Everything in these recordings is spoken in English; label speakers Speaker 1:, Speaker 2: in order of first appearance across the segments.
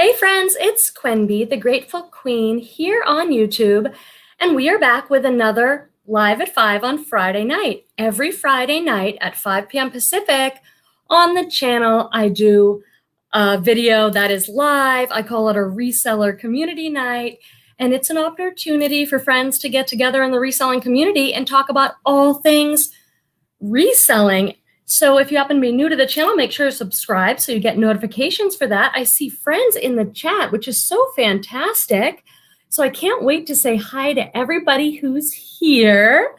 Speaker 1: Hey friends, it's Quenby, the Grateful Queen, here on YouTube, and we are back with another Live at 5 on Friday night. Every Friday night at 5 p.m. Pacific on the channel, I do a video that is live. I call it a reseller community night, and it's an opportunity for friends to get together in the reselling community and talk about all things reselling. So if you happen to be new to the channel, make sure to subscribe so you get notifications for that. I see friends in the chat, which is so fantastic. So I can't wait to say hi to everybody who's here.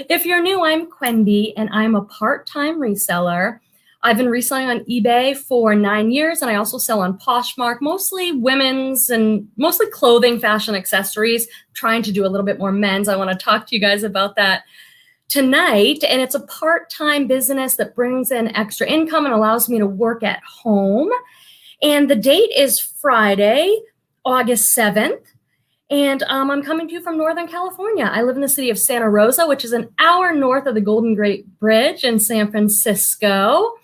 Speaker 1: If you're new, I'm Quenby, and I'm a part-time reseller. I've been reselling on eBay for 9 years, and I also sell on Poshmark, mostly women's and mostly clothing, fashion, accessories, trying to do a little bit more men's. I want to talk to you guys about that tonight, and it's a part-time business that brings in extra income and allows me to work at home. And the date is Friday, August 7th, and I'm coming to you from Northern California. I live in the city of Santa Rosa, which is an hour north of the Golden Gate Bridge in San Francisco.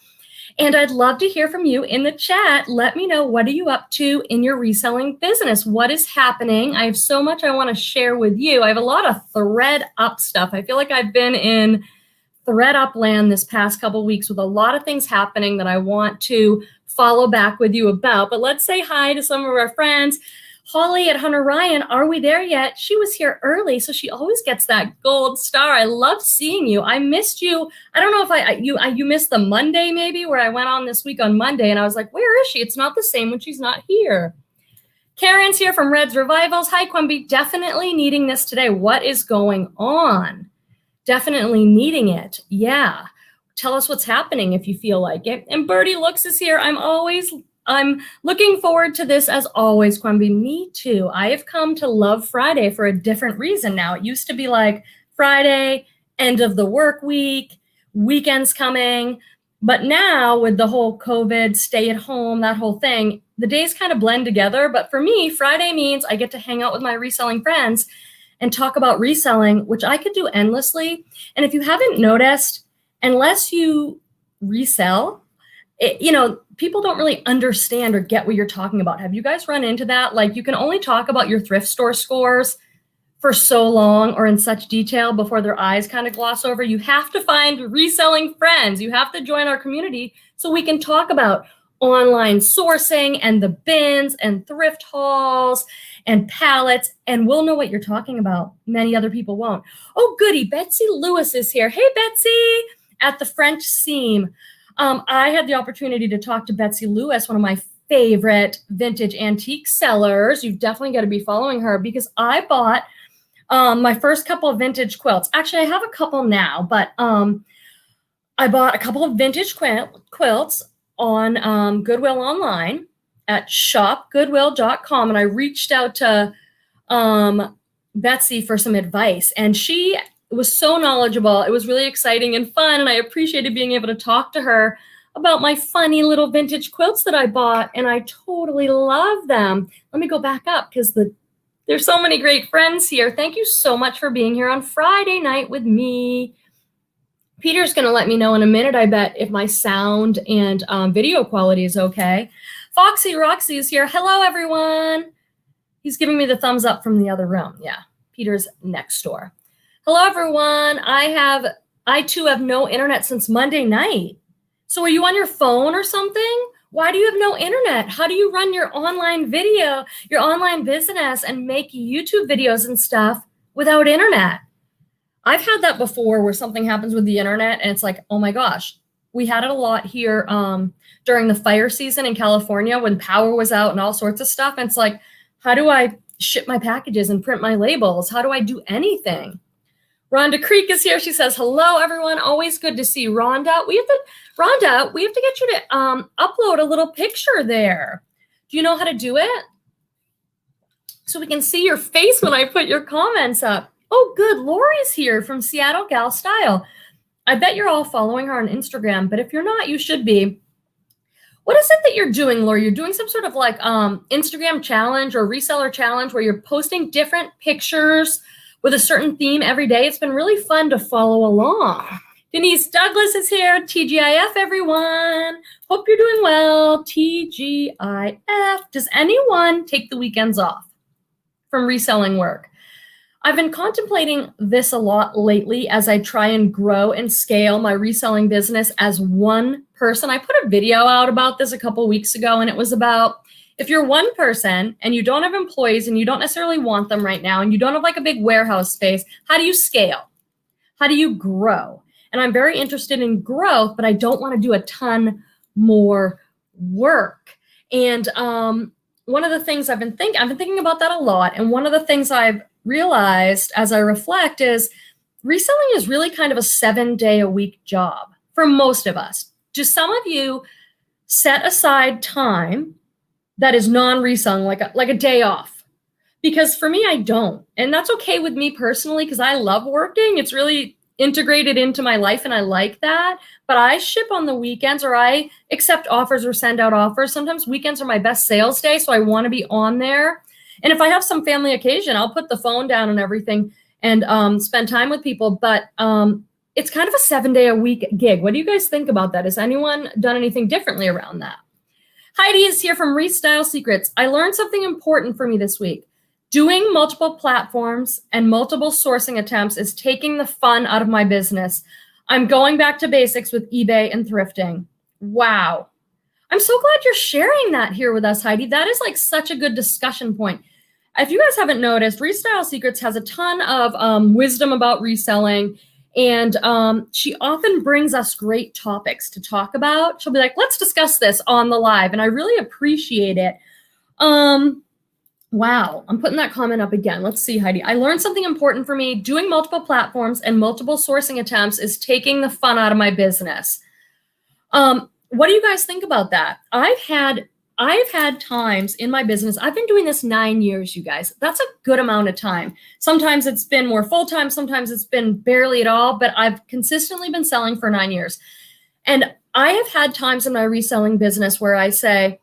Speaker 1: And I'd love to hear from you in the chat. Let me know, what are you up to in your reselling business? What is happening? I have so much I want to share with you. I have a lot of Thredup stuff. I feel like I've been in Thredup land this past couple of weeks with a lot of things happening that I want to follow back with you about. But let's say hi to some of our friends. Holly at Hunter Ryan, are we there yet? She was here early, so she always gets that gold star. I love seeing you. I missed you. I don't know if you missed the Monday maybe, where I went on this week on Monday, and I was like, where is she? It's not the same when she's not here. Karen's here from Red's Revivals. Hi, Quenby. Definitely needing this today. What is going on? Definitely needing it. Yeah. Tell us what's happening if you feel like it. And Birdie Looks is here. I'm looking forward to this as always, Quenby. Me too. I have come to love Friday for a different reason now. It used to be like Friday, end of the work week, weekends coming. But now with the whole COVID, stay at home, that whole thing, the days kind of blend together. But for me, Friday means I get to hang out with my reselling friends and talk about reselling, which I could do endlessly. And if you haven't noticed, unless you resell, people don't really understand or get what you're talking about. Have you guys run into that? Like, you can only talk about your thrift store scores for so long or in such detail before their eyes kind of gloss over. You have to find reselling friends. You have to join our community so we can talk about online sourcing and the bins and thrift hauls and pallets, and we'll know what you're talking about. Many other people won't. Oh, goody. Betsy Lewis is here. Hey, Betsy, at the French Seam. I had the opportunity to talk to Betsy Lewis, one of my favorite vintage antique sellers. You've definitely got to be following her, because I bought my first couple of vintage quilts. Actually, I have a couple now, but I bought a couple of vintage quilts on Goodwill online at shopgoodwill.com, and I reached out to Betsy for some advice, and she was so knowledgeable. It was really exciting and fun, and I appreciated being able to talk to her about my funny little vintage quilts that I bought, and I totally love them. Let me go back up, because there's so many great friends here. Thank you so much for being here on Friday night with me. Peter's going to let me know in a minute, I bet, if my sound and video quality is okay. Foxy Roxy is here. Hello, everyone. He's giving me the thumbs up from the other room. Yeah, Peter's next door. Hello, everyone. I too have no internet since Monday night. So are you on your phone or something? Why do you have no internet? How do you run your online video, your online business, and make YouTube videos and stuff without internet? I've had that before, where something happens with the internet and it's like, oh my gosh. We had it a lot here during the fire season in California when power was out and all sorts of stuff. And it's like, how do I ship my packages and print my labels? How do I do anything? Rhonda Creek is here. She says, hello, everyone. Always good to see Rhonda. We have to get you to upload a little picture there. Do you know how to do it? So we can see your face when I put your comments up. Oh, good. Lori's here from Seattle Gal Style. I bet you're all following her on Instagram, but if you're not, you should be. What is it that you're doing, Lori? You're doing some sort of like Instagram challenge or reseller challenge where you're posting different pictures with a certain theme every day. It's been really fun to follow along. Denise Douglas is here. TGIF, everyone. Hope you're doing well. TGIF. Does anyone take the weekends off from reselling work? I've been contemplating this a lot lately as I try and grow and scale my reselling business as one person. I put a video out about this a couple weeks ago, and it was about if you're one person and you don't have employees and you don't necessarily want them right now and you don't have like a big warehouse space, how do you scale? How do you grow? And I'm very interested in growth, but I don't want to do a ton more work. And one of the things I've been thinking about that a lot. And one of the things I've realized as I reflect is reselling is really kind of a 7-day-a-week job for most of us. Do some of you set aside time that is non-reselling, like a day off? Because for me, I don't. And that's okay with me personally because I love working. It's really integrated into my life and I like that. But I ship on the weekends or I accept offers or send out offers. Sometimes weekends are my best sales day, so I want to be on there. And if I have some family occasion, I'll put the phone down and everything and spend time with people. But it's kind of a 7-day-a-week gig. What do you guys think about that? Has anyone done anything differently around that? Heidi is here from Restyle Secrets. I learned something important for me this week. Doing multiple platforms and multiple sourcing attempts is taking the fun out of my business. I'm going back to basics with eBay and thrifting. Wow. I'm so glad you're sharing that here with us, Heidi. That is like such a good discussion point. If you guys haven't noticed, Restyle Secrets has a ton of wisdom about reselling. And she often brings us great topics to talk about. She'll be like, let's discuss this on the live. And I really appreciate it. Wow, I'm putting that comment up again. Let's see, Heidi. I learned something important for me. Doing multiple platforms and multiple sourcing attempts is taking the fun out of my business. What do you guys think about that? I've had times in my business. I've been doing this 9 years, you guys. That's a good amount of time. Sometimes it's been more full-time. Sometimes it's been barely at all, but I've consistently been selling for 9 years. And I have had times in my reselling business where I say,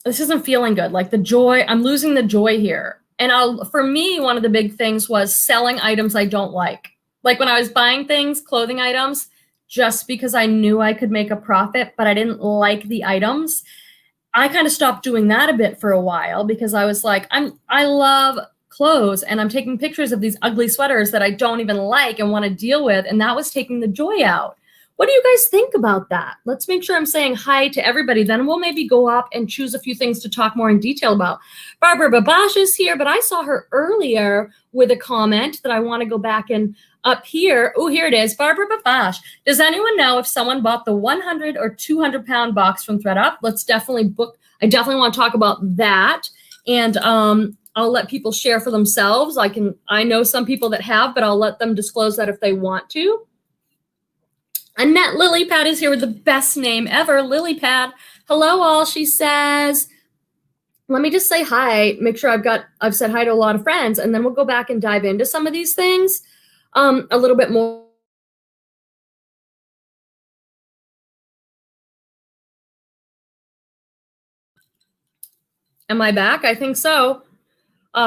Speaker 1: this isn't feeling good. Like the joy, I'm losing the joy here. And for me, one of the big things was selling items I don't like. Like when I was buying things, clothing items, just because I knew I could make a profit, but I didn't like the items. I kind of stopped doing that a bit for a while because I was like, I love clothes and I'm taking pictures of these ugly sweaters that I don't even like and want to deal with. And that was taking the joy out. What do you guys think about that? Let's make sure I'm saying hi to everybody. Then we'll maybe go up and choose a few things to talk more in detail about. Barbara Babash is here, but I saw her earlier with a comment that I want to go back and up here. Oh, here it is. Barbara Babash. Does anyone know if someone bought the 100 or 200 pound box from Thredup? Let's definitely book. I definitely want to talk about that. And I'll let people share for themselves. I know some people that have, but I'll let them disclose that if they want to. Annette Lilypad is here with the best name ever, Lilypad. Hello, all, she says. Let me just say hi. Make sure I've said hi to a lot of friends, and then we'll go back and dive into some of these things a little bit more. Am I back? I think so.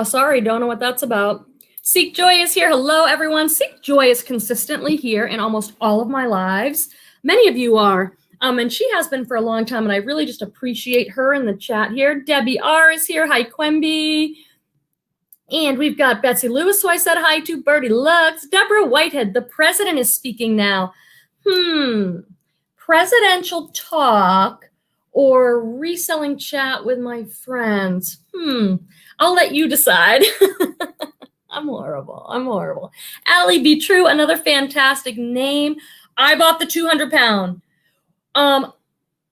Speaker 1: Sorry, don't know what that's about. Seek Joy is here. Hello, everyone. Seek Joy is consistently here in almost all of my lives. Many of you are. And she has been for a long time, and I really just appreciate her in the chat here. Debbie R is here. Hi, Quemby. And we've got Betsy Lewis, who I said hi to. Birdie Lux. Deborah Whitehead. The president is speaking now. Presidential talk or reselling chat with my friends? I'll let you decide. I'm horrible. Allie Be True, another fantastic name. I bought the 200 pound.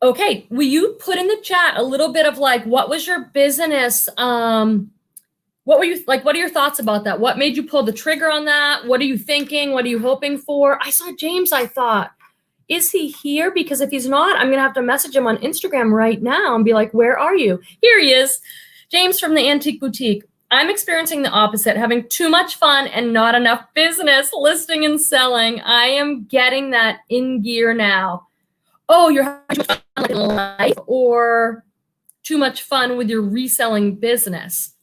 Speaker 1: Okay, will you put in the chat a little bit of like, what was your business? What were you like? What are your thoughts about that? What made you pull the trigger on that? What are you thinking? What are you hoping for? I saw James, I thought, is he here? Because if he's not, I'm going to have to message him on Instagram right now and be like, where are you? Here he is. James from the Antique Boutique. I'm experiencing the opposite, having too much fun and not enough business listing and selling. I am getting that in gear now. Oh, you're having too much fun in life or too much fun with your reselling business.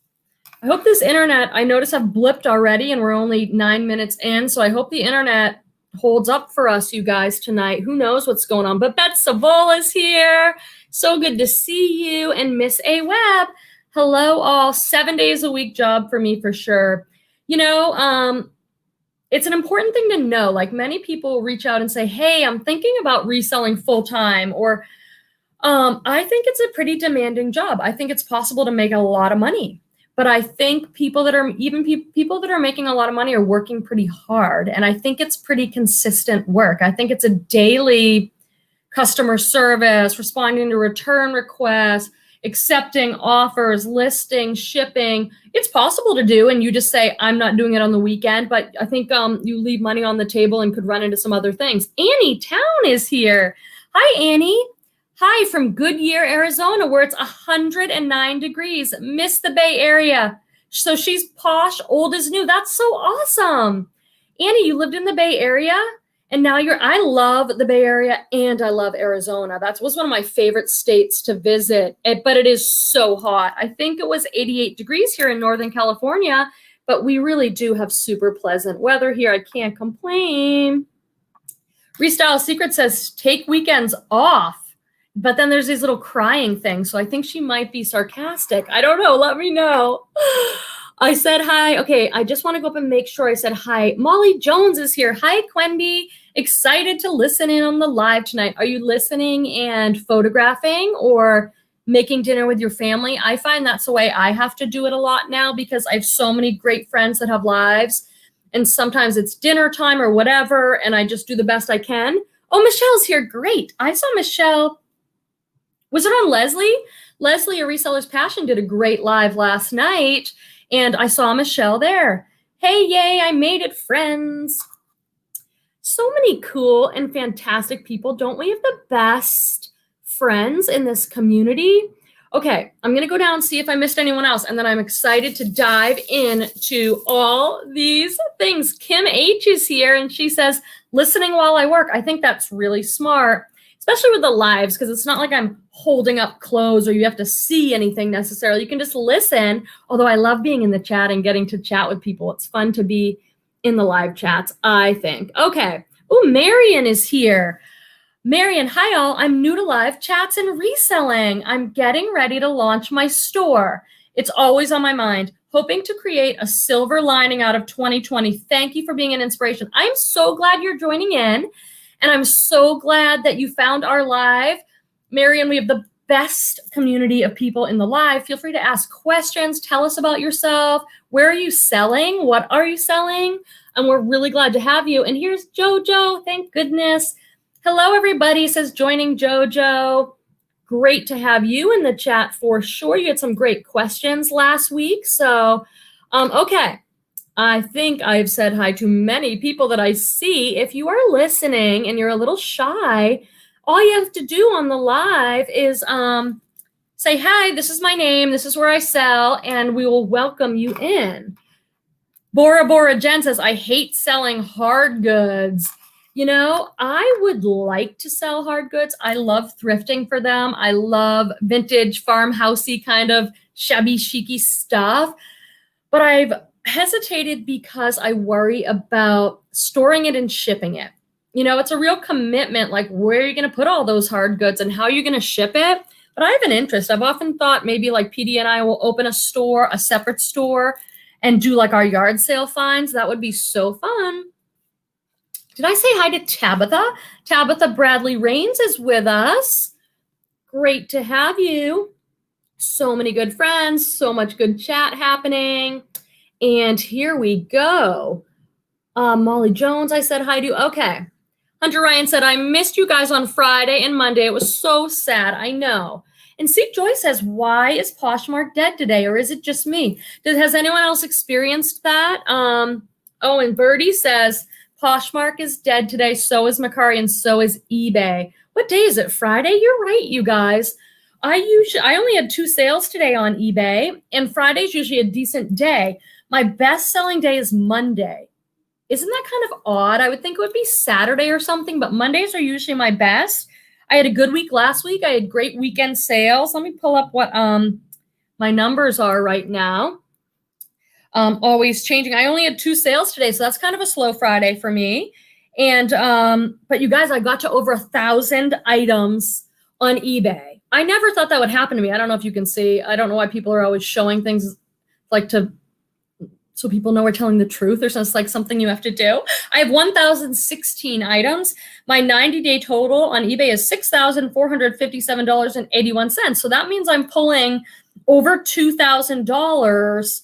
Speaker 1: I hope this internet, I notice I've blipped already and we're only 9 minutes in. So I hope the internet holds up for us, you guys, tonight. Who knows what's going on? But Beth Savola is here. So good to see you. And Miss A. Webb. Hello, all. 7 days a week job for me for sure. You know, it's an important thing to know. Like, many people reach out and say, hey, I'm thinking about reselling full time, or I think it's a pretty demanding job. I think it's possible to make a lot of money. But I think people that are people that are making a lot of money are working pretty hard. And I think it's pretty consistent work. I think it's a daily customer service, responding to return requests, accepting offers, listing, shipping. It's possible to do. And you just say, I'm not doing it on the weekend. But I think you leave money on the table and could run into some other things. Annie Town is here. Hi, Annie. Hi, from Goodyear, Arizona, where it's 109 degrees. Miss the Bay Area. So she's posh, old as new. That's so awesome. Annie, you lived in the Bay Area, and now I love the Bay Area, and I love Arizona. That was one of my favorite states to visit, but it is so hot. I think it was 88 degrees here in Northern California, but we really do have super pleasant weather here. I can't complain. Restyle Secrets says, take weekends off. But then there's these little crying things. So I think she might be sarcastic. I don't know. Let me know. I said hi. Okay, I just want to go up and make sure I said hi. Molly Jones is here. Hi, Quenby. Excited to listen in on the live tonight. Are you listening and photographing or making dinner with your family? I find that's the way I have to do it a lot now because I have so many great friends that have lives. And sometimes it's dinner time or whatever, and I just do the best I can. Oh, Michelle's here. Great. I saw Michelle. Was it on Leslie? Leslie, A Reseller's Passion, did a great live last night, and I saw Michelle there. Hey, yay, I made it, friends. So many cool and fantastic people. Don't we have the best friends in this community? Okay, I'm going to go down and see if I missed anyone else, and then I'm excited to dive into all these things. Kim H is here, and she says, listening while I work. I think that's really smart. Especially with the lives, because it's not like I'm holding up clothes or you have to see anything necessarily. You can just listen, although I love being in the chat and getting to chat with people. It's fun to be in the live chats, I think. Okay. Oh, Marion is here. Marion, hi all. I'm new to live chats and reselling. I'm getting ready to launch my store. It's always on my mind. Hoping to create a silver lining out of 2020. Thank you for being an inspiration. I'm so glad you're joining in. And I'm so glad that you found our live. Marion, we have the best community of people in the live. Feel free to ask questions. Tell us about yourself. Where are you selling? What are you selling? And we're really glad to have you. And here's JoJo. Thank goodness. Hello, everybody, says joining JoJo. Great to have you in the chat for sure. You had some great questions last week. So, okay. I think I've said hi to many people that I see. If you are listening and you're a little shy, all you have to do on the live is say, hi, this is my name, this is where I sell, and we will welcome you in. Bora Bora Jen says, I hate selling hard goods. You know, I would like to sell hard goods. I love thrifting for them. I love vintage farmhousey kind of shabby chicy stuff. But I've hesitated because I worry about storing it and shipping it. You know, it's a real commitment, like where are you going to put all those hard goods and how are you going to ship it? But I have an interest. I've often thought maybe like PD and I will open a store, a separate store, and do like our yard sale finds. That would be so fun. Did I say hi to Tabitha? Tabitha Bradley-Raines is with us. Great to have you. So many good friends, so much good chat happening. And here we go. Molly Jones, I said hi to. Okay. Hunter Ryan said, I missed you guys on Friday and Monday. It was so sad. I know. And Seek Joy says, why is Poshmark dead today? Or is it just me? Has anyone else experienced that? Oh, and Birdie says, Poshmark is dead today. So is Macari and so is eBay. What day is it? Friday? You're right, you guys. I only had 2 sales today on eBay, and Friday's usually a decent day. My best selling day is Monday. Isn't that kind of odd? I would think it would be Saturday or something, but Mondays are usually my best. I had a good week last week. I had great weekend sales. Let me pull up what my numbers are right now. Always changing. I only had 2 sales today, so that's kind of a slow Friday for me. And, but you guys, I got to over 1,000 items on eBay. I never thought that would happen to me. I don't know if you can see. I don't know why people are always showing things like so people know we're telling the truth, or just like something you have to do. I have 1,016 items. My 90-day total on eBay is $6,457.81. So that means I'm pulling over $2,000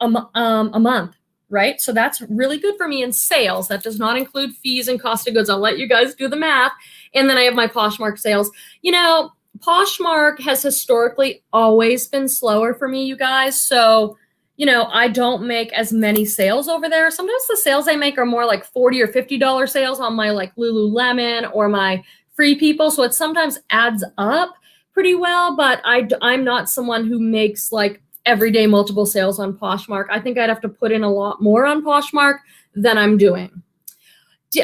Speaker 1: a month, right? So that's really good for me in sales. That does not include fees and cost of goods. I'll let you guys do the math. And then I have my Poshmark sales. You know, Poshmark has historically always been slower for me, you guys. So, you know, I don't make as many sales over there. Sometimes the sales I make are more like $40 or $50 sales on my like Lululemon or my Free People. So it sometimes adds up pretty well, but I'm not someone who makes like everyday multiple sales on Poshmark. I think I'd have to put in a lot more on Poshmark than I'm doing.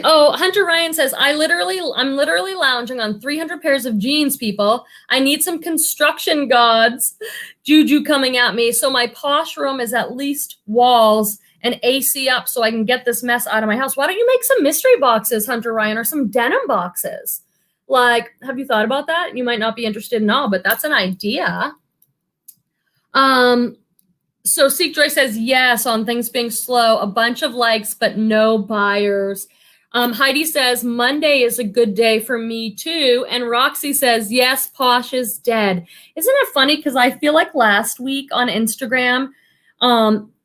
Speaker 1: Oh, Hunter Ryan says, I'm literally lounging on 300 pairs of jeans, people. I need some construction gods juju coming at me. So my posh room is at least walls and AC up so I can get this mess out of my house. Why don't you make some mystery boxes, Hunter Ryan, or some denim boxes? Like, have you thought about that? You might not be interested in all, but that's an idea. So Seek Joy says, yes, on things being slow, a bunch of likes, but no buyers. Heidi says, Monday is a good day for me too. And Roxy says, yes, Posh is dead. Isn't it funny? Because I feel like last week on Instagram,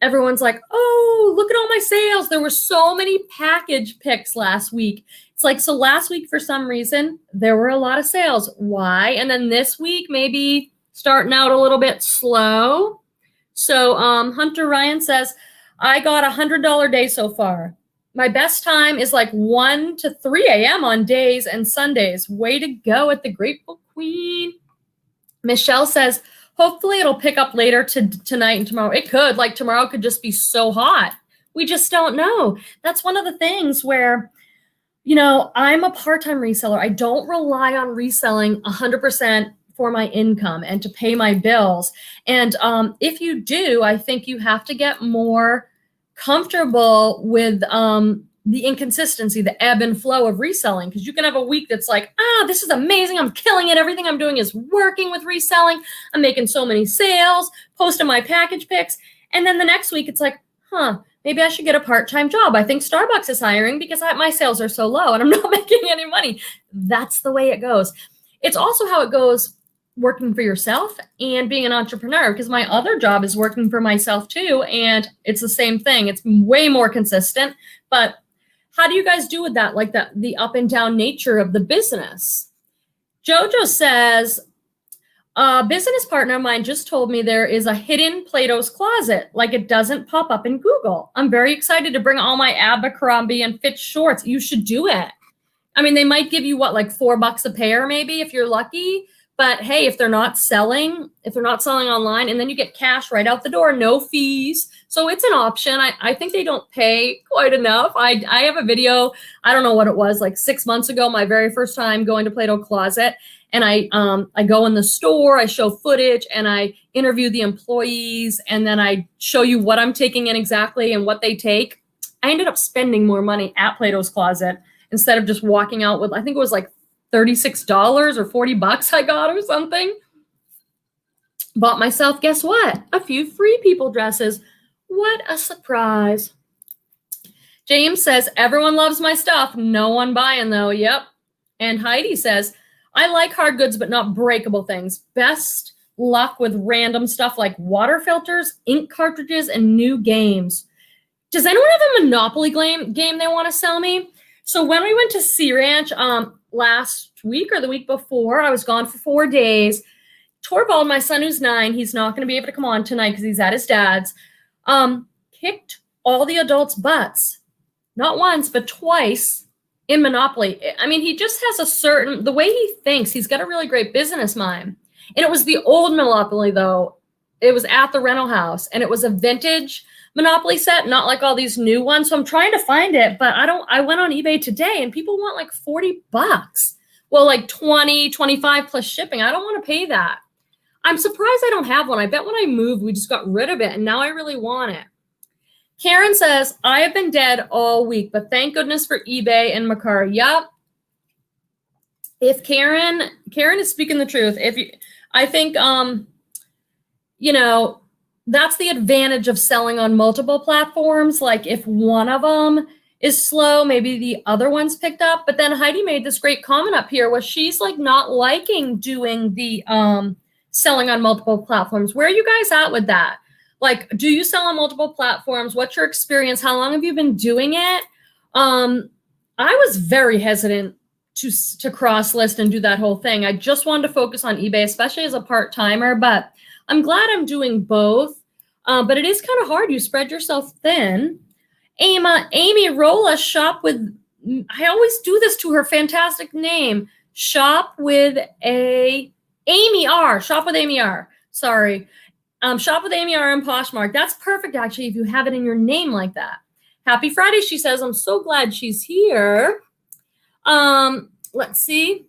Speaker 1: everyone's like, oh, look at all my sales. There were so many package pics last week. It's like, so last week, for some reason, there were a lot of sales. Why? And then this week, maybe starting out a little bit slow. So Hunter Ryan says, I got $100 day so far. My best time is like 1 to 3 a.m. on days and Sundays. Way to go at the Grateful Queen. Michelle says, hopefully it'll pick up later tonight and tomorrow. It could. Like tomorrow could just be so hot. We just don't know. That's one of the things where, you know, I'm a part-time reseller. I don't rely on reselling 100% for my income and to pay my bills. And if you do, I think you have to get more comfortable with the inconsistency, the ebb and flow of reselling, because you can have a week that's like, this is amazing. I'm killing it. Everything I'm doing is working with reselling. I'm making so many sales, posting my package pics. And then the next week it's like, maybe I should get a part-time job. I think Starbucks is hiring because my sales are so low and I'm not making any money. That's the way it goes. It's also how it goes working for yourself and being an entrepreneur, because my other job is working for myself too. And it's the same thing. It's way more consistent, but how do you guys do with that? Like the up and down nature of the business. Jojo says, a business partner of mine just told me there is a hidden Plato's Closet, like it doesn't pop up in Google. I'm very excited to bring all my Abercrombie and Fitch shorts. You should do it. I mean, they might give you like $4 a pair, maybe if you're lucky. But hey, if they're not selling online, and then you get cash right out the door, no fees. So it's an option. I think they don't pay quite enough. I have a video, I don't know what it was, like 6 months ago, my very first time going to Plato's Closet. And I go in the store, I show footage, and I interview the employees, and then I show you what I'm taking in exactly and what they take. I ended up spending more money at Plato's Closet instead of just walking out with, I think it was like $36 or $40 I got or something. Bought myself, guess what? A few Free People dresses. What a surprise. James says, everyone loves my stuff. No one buying though. Yep. And Heidi says, I like hard goods, but not breakable things. Best luck with random stuff like water filters, ink cartridges, and new games. Does anyone have a Monopoly game they want to sell me? So when we went to Sea Ranch last week or the week before, I was gone for 4 days. Torvald, my son who's 9, he's not going to be able to come on tonight because he's at his dad's, kicked all the adults' butts. Not once, but twice in Monopoly. I mean, he just has the way he thinks, he's got a really great business mind. And it was the old Monopoly, though. It was at the rental house, and it was a vintage Monopoly set, not like all these new ones. So I'm trying to find it, but I went on eBay today and people want like $40. Well, like 20, 25 plus shipping. I don't want to pay that. I'm surprised I don't have one. I bet when I moved, we just got rid of it and now I really want it. Karen says, I have been dead all week, but thank goodness for eBay and Mercari. Yep. If Karen is speaking the truth. I think, that's the advantage of selling on multiple platforms. Like if one of them is slow, maybe the other one's picked up. But then Heidi made this great comment up here where she's like not liking doing the selling on multiple platforms. Where are you guys at with that? Like, do you sell on multiple platforms? What's your experience? How long have you been doing it? I was very hesitant to cross list and do that whole thing. I just wanted to focus on eBay, especially as a part-timer, but I'm glad I'm doing both. But it is kind of hard. You spread yourself thin. Amy Rolla, shop with, I always do this to her fantastic name. Shop with Amy R. Shop with Amy R. Sorry. Shop with Amy R and Poshmark. That's perfect, actually, if you have it in your name like that. Happy Friday, she says. I'm so glad she's here. Let's see.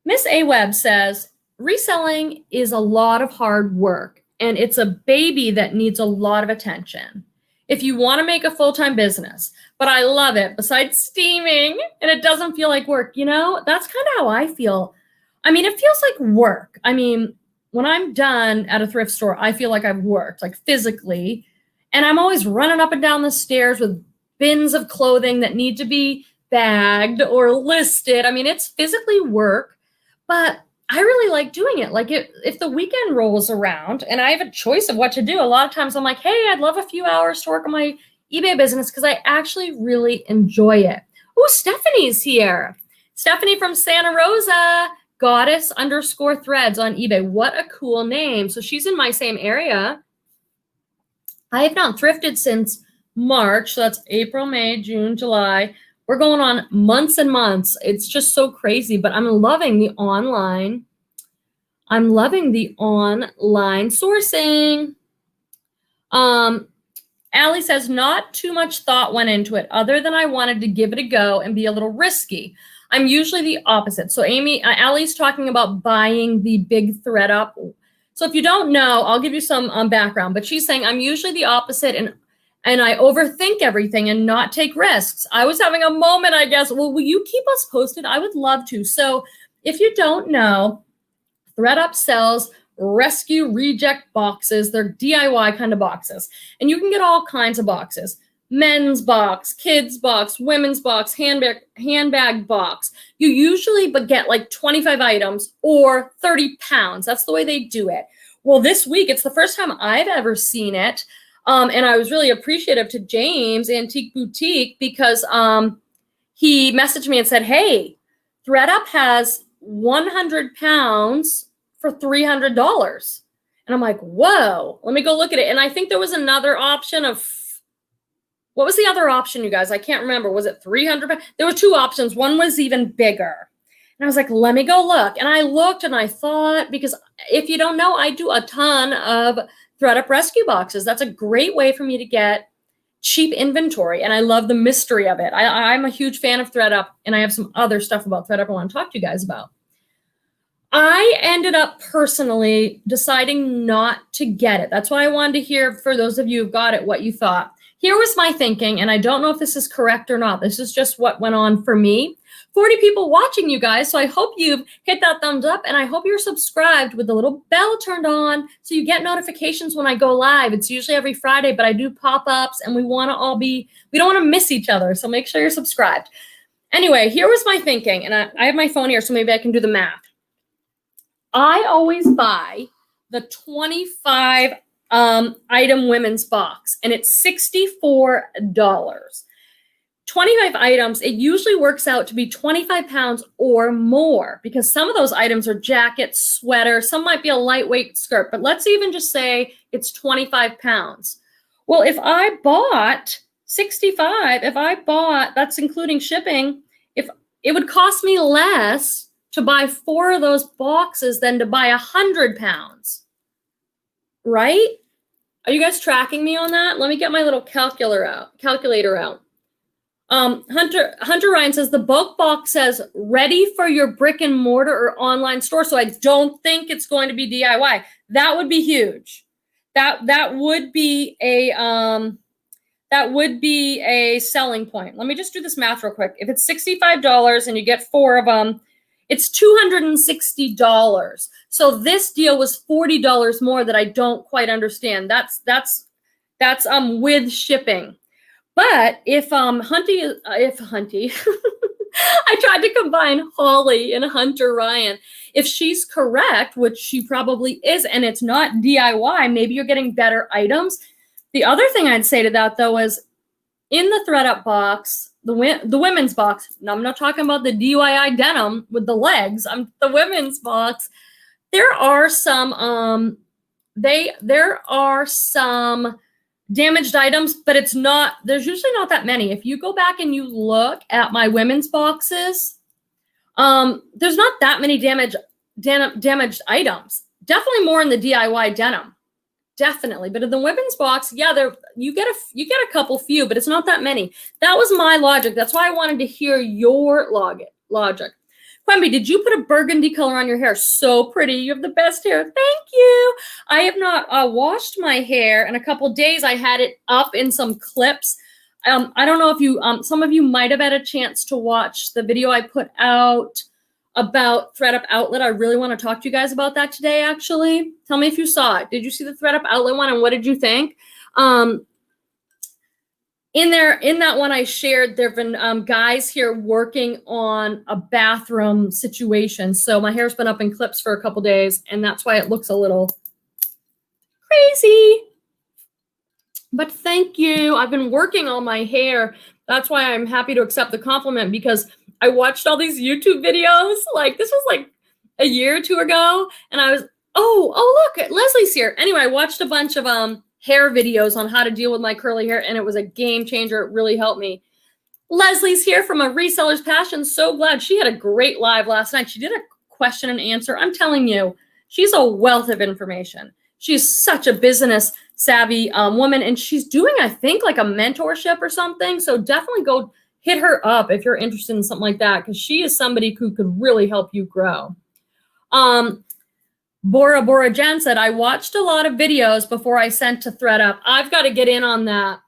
Speaker 1: Miss A Webb says, reselling is a lot of hard work, and it's a baby that needs a lot of attention if you want to make a full-time business. But I love it. Besides steaming, and it doesn't feel like work, that's kind of how I feel. I mean, it feels like work. I mean, when I'm done at a thrift store, I feel like I've worked, like physically, and I'm always running up and down the stairs with bins of clothing that need to be bagged or listed. I mean, it's physically work, but I really like doing it. Like if the weekend rolls around and I have a choice of what to do, a lot of times I'm like, hey, I'd love a few hours to work on my eBay business because I actually really enjoy it. Oh, Stephanie's here. Stephanie from Santa Rosa, goddess_threads on eBay. What a cool name. So she's in my same area. I have not thrifted since March. So that's April, May, June, July. We're going on months and months. It's just so crazy, but I'm loving the online. I'm loving the online sourcing. Allie says, not too much thought went into it other than I wanted to give it a go and be a little risky. I'm usually the opposite. So Allie's talking about buying the big Thredup. So if you don't know, I'll give you some background, but she's saying I'm usually the opposite and I overthink everything and not take risks. I was having a moment, I guess. Well, will you keep us posted? I would love to. So if you don't know, Thredup sells rescue reject boxes. They're DIY kind of boxes. And you can get all kinds of boxes. Men's box, kids box, women's box, handbag box. You usually get like 25 items or 30 pounds. That's the way they do it. Well, this week, it's the first time I've ever seen it. And I was really appreciative to James, Antique Boutique, because he messaged me and said, hey, Thredup has 100 pounds for $300. And I'm like, whoa, let me go look at it. And I think there was another option of, what was the other option, you guys? I can't remember. Was it 300 pounds? There were two options. One was even bigger. And I was like, let me go look. And I looked and I thought, because if you don't know, I do a ton of Thredup rescue boxes. That's a great way for me to get cheap inventory. And I love the mystery of it. I'm a huge fan of Thredup, and I have some other stuff about Thredup I want to talk to you guys about. I ended up personally deciding not to get it. That's why I wanted to hear, for those of you who got it, what you thought. Here was my thinking, and I don't know if this is correct or not. This is just what went on for me. 40 people watching, you guys, so I hope you've hit that thumbs up, and I hope you're subscribed with the little bell turned on so you get notifications when I go live. It's usually every Friday, but I do pop-ups, and we don't want to miss each other, so make sure you're subscribed. Anyway, here was my thinking, and I have my phone here, so maybe I can do the math. I always buy the 25 item women's box, and it's $64. 25 items, it usually works out to be 25 pounds or more, because some of those items are jackets, sweaters, some might be a lightweight skirt, but let's even just say it's 25 pounds. Well, if I bought 65, that's including shipping, if it would cost me less to buy 4 of those boxes than to buy 100 pounds, right? Are you guys tracking me on that? Let me get my little calculator out. Hunter Ryan says the bulk box says ready for your brick and mortar or online store. So I don't think it's going to be DIY. That would be huge. That would be that would be a selling point. Let me just do this math real quick. If it's $65 and you get 4 of them, it's $260. So this deal was $40 more that I don't quite understand. That's with shipping. But if Hunty, I tried to combine Holly and Hunter Ryan. If she's correct, which she probably is, and it's not DIY, maybe you're getting better items. The other thing I'd say to that, though, is in the Thredup box, the women's box, now I'm not talking about the DIY denim with the legs, the women's box, there are some damaged items, but there's usually not that many. If you go back and you look at my women's boxes, there's not that many damaged items. Definitely more in the DIY denim. Definitely. But in the women's box, yeah, you get a couple few, but it's not that many. That was my logic. That's why I wanted to hear your logic. Quemby, did you put a burgundy color on your hair? So pretty. You have the best hair. Thank you. I have not washed my hair in a couple days. I had it up in some clips. I don't know if you, some of you might have had a chance to watch the video I put out about Thredup Outlet. I really want to talk to you guys about that today, actually. Tell me if you saw it. Did you see the Thredup Outlet one, and what did you think? In that one I shared, there have been guys here working on a bathroom situation. So my hair's been up in clips for a couple days, and that's why it looks a little crazy. But thank you. I've been working on my hair. That's why I'm happy to accept the compliment, because I watched all these YouTube videos. Like, this was like a year or two ago, and I was, oh, look, Leslie's here. Anyway, I watched a bunch of hair videos on how to deal with my curly hair, and it was a game changer. It really helped me. Leslie's here from A Reseller's Passion. So glad. She had a great live last night. She did a question and answer. I'm telling you, she's a wealth of information. She's such a business savvy woman, and she's doing, I think, like a mentorship or something. So definitely go hit her up if you're interested in something like that, because she is somebody who could really help you grow. Bora Jen said, I watched a lot of videos before I sent to Thredup. I've got to get in on that.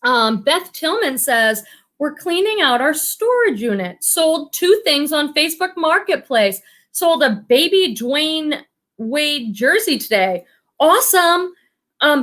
Speaker 1: Beth Tillman says, we're cleaning out our storage unit. Sold 2 things on Facebook Marketplace. Sold a baby Dwayne Wade jersey today. Awesome.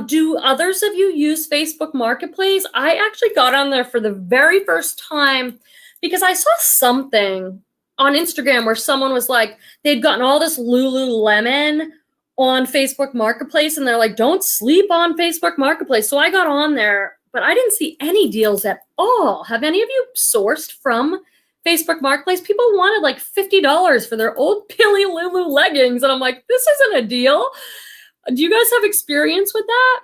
Speaker 1: Do others of you use Facebook Marketplace? I actually got on there for the very first time because I saw something on Instagram where someone was like, they'd gotten all this Lululemon on Facebook Marketplace, and they're like, don't sleep on Facebook Marketplace. So I got on there, but I didn't see any deals at all. Have any of you sourced from Facebook Marketplace? People wanted like $50 for their old Pilly Lulu leggings, and I'm like, this isn't a deal. Do you guys have experience with that?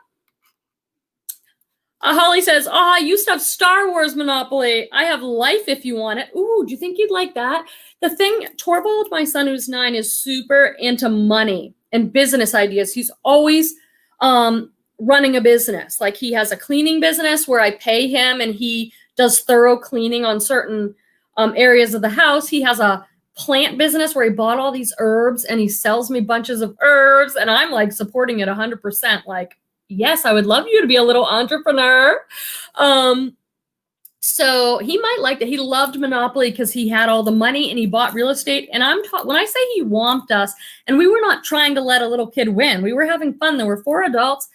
Speaker 1: Holly says, I used to have Star Wars Monopoly. I have Life if you want it. Ooh, do you think you'd like that? The thing, Torvald, my son who's 9, is super into money and business ideas. He's always running a business. Like, he has a cleaning business where I pay him and he does thorough cleaning on certain areas of the house. He has a plant business where he bought all these herbs and he sells me bunches of herbs, and I'm like supporting it 100%. Like, yes, I would love you to be a little entrepreneur. So he might like that. He loved Monopoly because he had all the money and he bought real estate. And when I say he whomped us, and we were not trying to let a little kid win, we were having fun. There were 4 adults,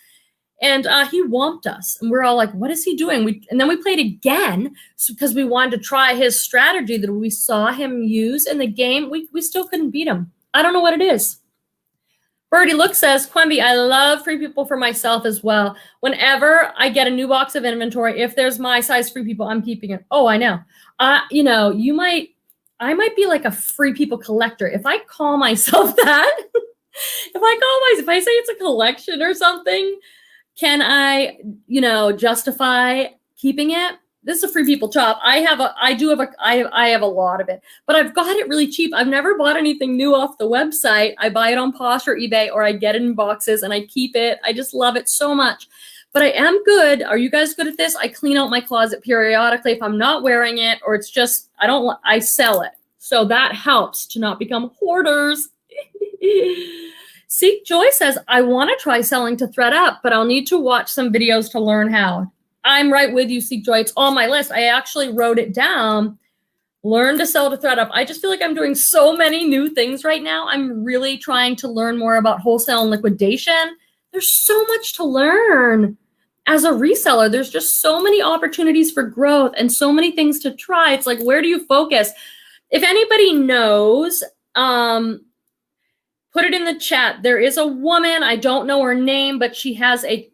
Speaker 1: and he whomped us. And we're all like, what is he doing? And then we played again because we wanted to try his strategy that we saw him use in the game. We still couldn't beat him. I don't know what it is. Birdie Look says, Quemby, I love Free People for myself as well. Whenever I get a new box of inventory, if there's my size Free People, I'm keeping it. Oh, I know. I might be like a Free People collector. If I call myself that, if I say it's a collection or something, can I, justify keeping it? This is a Free People chop. I have a lot of it, but I've got it really cheap. I've never bought anything new off the website. I buy it on Posh or eBay, or I get it in boxes and I keep it. I just love it so much. But I am good. Are you guys good at this? I clean out my closet periodically if I'm not wearing it, or it's just, I sell it. So that helps to not become hoarders. Seek Joy says, I want to try selling to Thredup, but I'll need to watch some videos to learn how. I'm right with you, Seek Joy. It's on my list. I actually wrote it down. Learn to sell to Thredup. I just feel like I'm doing so many new things right now. I'm really trying to learn more about wholesale and liquidation. There's so much to learn as a reseller. There's just so many opportunities for growth and so many things to try. It's like, where do you focus? If anybody knows, put it in the chat. There is a woman, I don't know her name, but she has a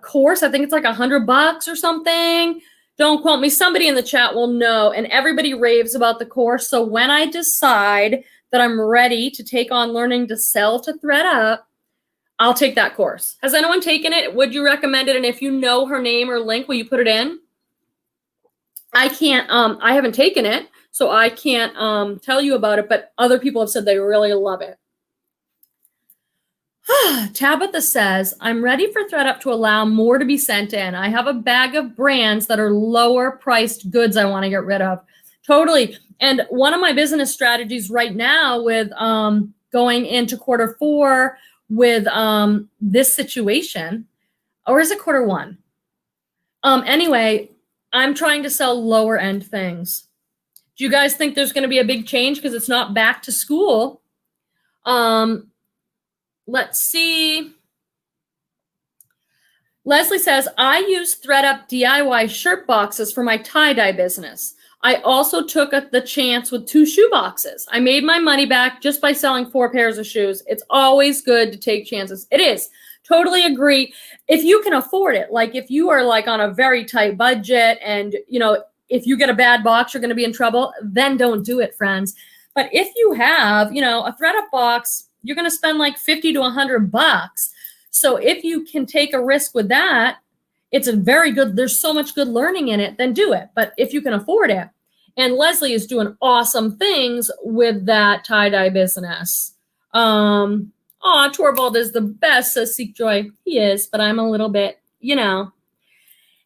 Speaker 1: course. I think it's like $100 or something. Don't quote me. Somebody in the chat will know. And everybody raves about the course. So when I decide that I'm ready to take on learning to sell to Thredup, I'll take that course. Has anyone taken it? Would you recommend it? And if you know her name or link, will you put it in? I can't, I haven't taken it, so I can't tell you about it, but other people have said they really love it. Tabitha says, I'm ready for Thredup to allow more to be sent in. I have a bag of brands that are lower priced goods I want to get rid of. Totally. And one of my business strategies right now with going into Q4 with this situation, or is it Q1? Anyway, I'm trying to sell lower end things. Do you guys think there's going to be a big change because it's not back to school? Let's see. Leslie says, I use Thredup DIY shirt boxes for my tie-dye business. I also took the chance with 2 shoe boxes. I made my money back just by selling 4 pairs of shoes. It's always good to take chances. It is. Totally agree. If you can afford it, like if you are like on a very tight budget and, you know, if you get a bad box, you're going to be in trouble, then don't do it, friends. But if you have, you know, a Thredup box, you're going to spend like $50 to $100. So if you can take a risk with that, it's a very good, there's so much good learning in it, then do it. But if you can afford it, and Leslie is doing awesome things with that tie-dye business. Torvald is the best, says Seek Joy. He is, but I'm a little bit, you know.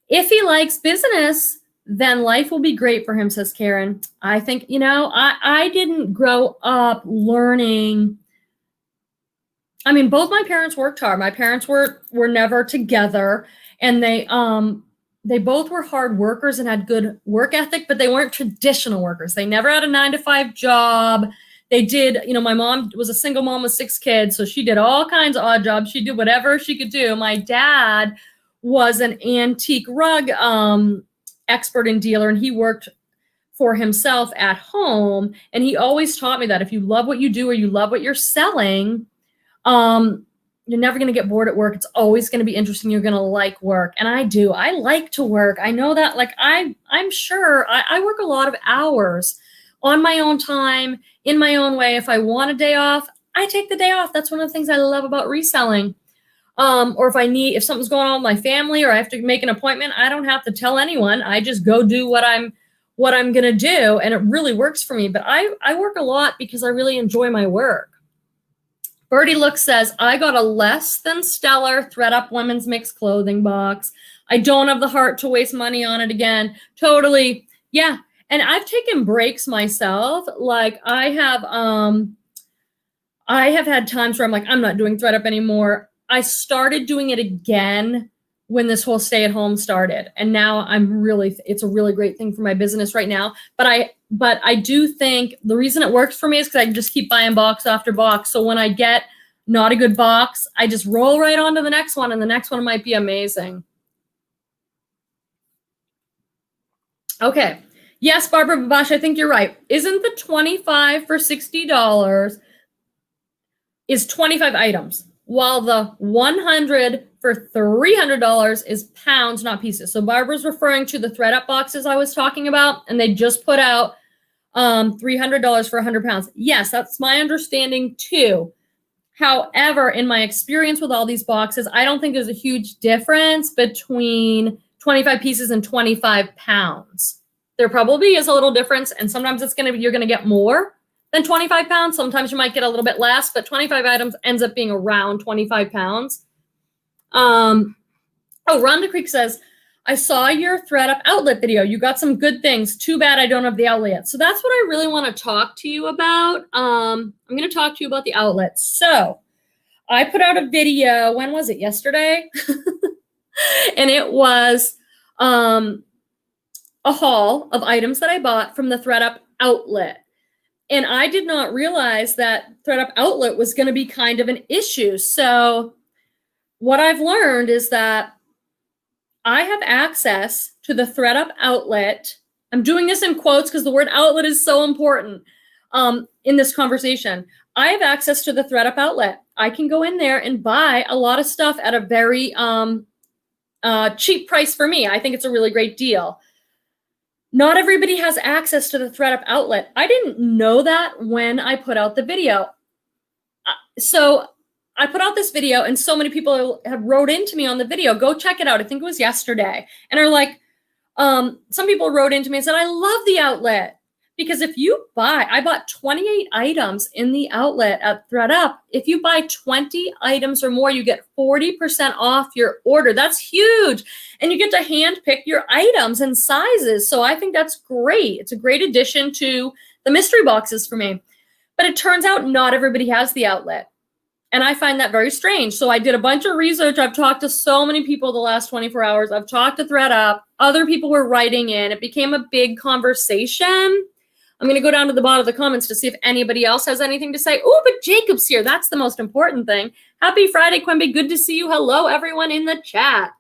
Speaker 1: If he likes business, then life will be great for him, says Karen. I think, you know, I didn't grow up learning. I mean, both my parents worked hard. My parents were never together, and they both were hard workers and had good work ethic, but they weren't traditional workers. They never had a 9-to-5 job. They did, you know, my mom was a single mom with 6 kids, so she did all kinds of odd jobs. She did whatever she could do. My dad was an antique rug expert and dealer, and he worked for himself at home. And he always taught me that if you love what you do or you love what you're selling, you're never going to get bored at work. It's always going to be interesting. You're going to like work. And I do. I like to work. I know that, like, I'm sure I work a lot of hours on my own time, in my own way. If I want a day off, I take the day off. That's one of the things I love about reselling. Or if something's going on with my family or I have to make an appointment, I don't have to tell anyone. I just go do what I'm going to do. And it really works for me. But I work a lot because I really enjoy my work. Birdie Look says, I got a less than stellar Thredup women's mixed clothing box. I don't have the heart to waste money on it again. Totally. Yeah. And I've taken breaks myself. Like I have had times where I'm like, I'm not doing Thredup anymore. I started doing it again when this whole stay-at-home started. And now it's a really great thing for my business right now. But I do think the reason it works for me is because I can just keep buying box after box. So when I get not a good box, I just roll right on to the next one, and the next one might be amazing. Okay. Yes, Barbara Babash, I think you're right. Isn't the 25 for $60 is 25 items, while the 100 for $300 is pounds, not pieces. So Barbara's referring to the Thredup boxes I was talking about, and they just put out $300 for 100 pounds. Yes, that's my understanding too. However, in my experience with all these boxes, I don't think there's a huge difference between 25 pieces and 25 pounds. There probably is a little difference, and sometimes you're going to get more than 25 pounds. Sometimes you might get a little bit less, but 25 items ends up being around 25 pounds. Rhonda Creek says, I saw your Thredup outlet video. You got some good things. Too bad I don't have the outlet yet. So that's what I really want to talk to you about. I'm going to talk to you about the outlets. So I put out a video. When was it? Yesterday? And it was a haul of items that I bought from the Thredup outlet. And I did not realize that Thredup outlet was going to be kind of an issue. So what I've learned is that I have access to the Thredup outlet. I'm doing this in quotes because the word outlet is so important in this conversation. I have access to the Thredup outlet. I can go in there and buy a lot of stuff at a very cheap price for me. I think it's a really great deal. Not everybody has access to the Thredup outlet. I didn't know that when I put out the video. So I put out this video and so many people have wrote into me on the video. Go check it out. I think it was yesterday. And are like, some people wrote into me and said, I love the outlet. Because if you buy, I bought 28 items in the outlet at Thredup. If you buy 20 items or more, you get 40% off your order. That's huge. And you get to hand pick your items and sizes. So I think that's great. It's a great addition to the mystery boxes for me. But it turns out not everybody has the outlet. And I find that very strange. So I did a bunch of research. I've talked to so many people the last 24 hours. I've talked to Thredup. Other people were writing in. It became a big conversation. I'm going to go down to the bottom of the comments to see if anybody else has anything to say. Oh, but Jacob's here. That's the most important thing. Happy Friday, Quimby. Good to see you. Hello, everyone in the chat.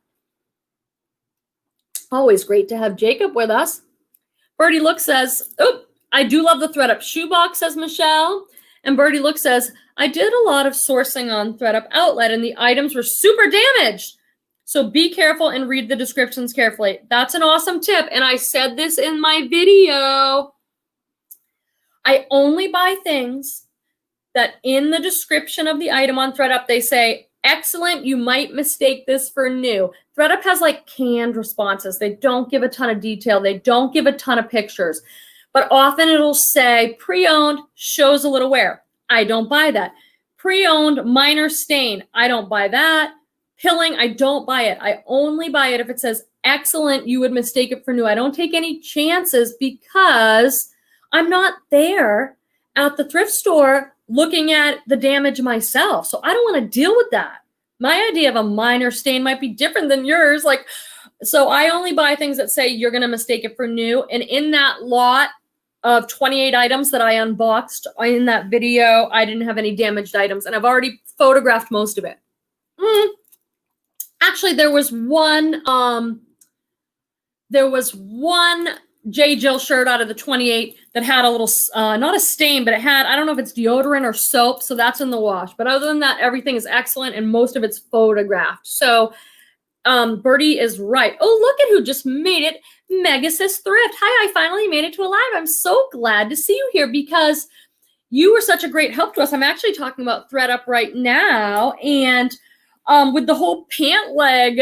Speaker 1: Always great to have Jacob with us. Birdie Look says, oh, I do love the Thredup shoebox, says Michelle. And Birdie Look says, I did a lot of sourcing on Thredup outlet and the items were super damaged. So be careful and read the descriptions carefully. That's an awesome tip. And I said this in my video. I only buy things that in the description of the item on Thredup, they say, excellent, you might mistake this for new. Thredup has like canned responses. They don't give a ton of detail. They don't give a ton of pictures. But often it'll say pre-owned, shows a little wear. I don't buy that. Pre-owned, minor stain. I don't buy that. Pilling, I don't buy it. I only buy it if it says excellent, you would mistake it for new. I don't take any chances because I'm not there at the thrift store looking at the damage myself. So I don't want to deal with that. My idea of a minor stain might be different than yours. So I only buy things that say you're going to mistake it for new. And in that lot of 28 items that I unboxed in that video, I didn't have any damaged items. And I've already photographed most of it. Actually, there was one J. Jill shirt out of the 28 that had a little, not a stain, but it had, I don't know if it's deodorant or soap, so that's in the wash. But other than that, everything is excellent, and most of it's photographed. So Birdie is right. Oh, look at who just made it. Megasis Thrift. Hi, I finally made it to a live. I'm so glad to see you here because you were such a great help to us. I'm actually talking about Thredup right now, and with the whole pant leg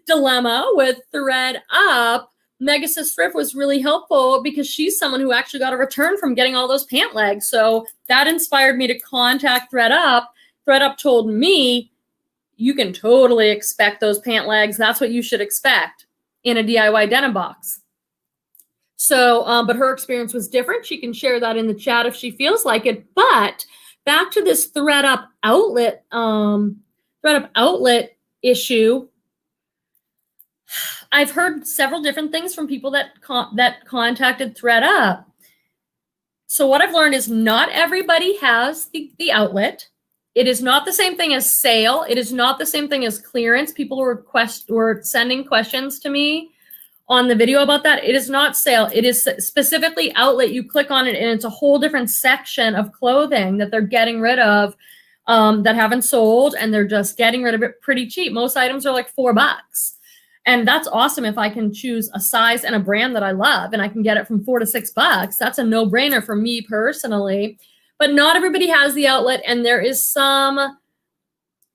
Speaker 1: dilemma with Thredup, Megasis Thrift was really helpful because she's someone who actually got a return from getting all those pant legs. So that inspired me to contact Thredup. Thredup told me, you can totally expect those pant legs. That's what you should expect in a DIY denim box. So, but her experience was different. She can share that in the chat if she feels like it. But back to this Thredup outlet issue. I've heard several different things from people that contacted Thredup. So what I've learned is not everybody has the outlet. It is not the same thing as sale. It is not the same thing as clearance. People were sending questions to me on the video about that. It is not sale. It is specifically outlet. You click on it and it's a whole different section of clothing that they're getting rid of that haven't sold, and they're just getting rid of it pretty cheap. Most items are like $4. And that's awesome if I can choose a size and a brand that I love and I can get it from $4 to $6. That's a no-brainer for me personally. But not everybody has the outlet, and there is some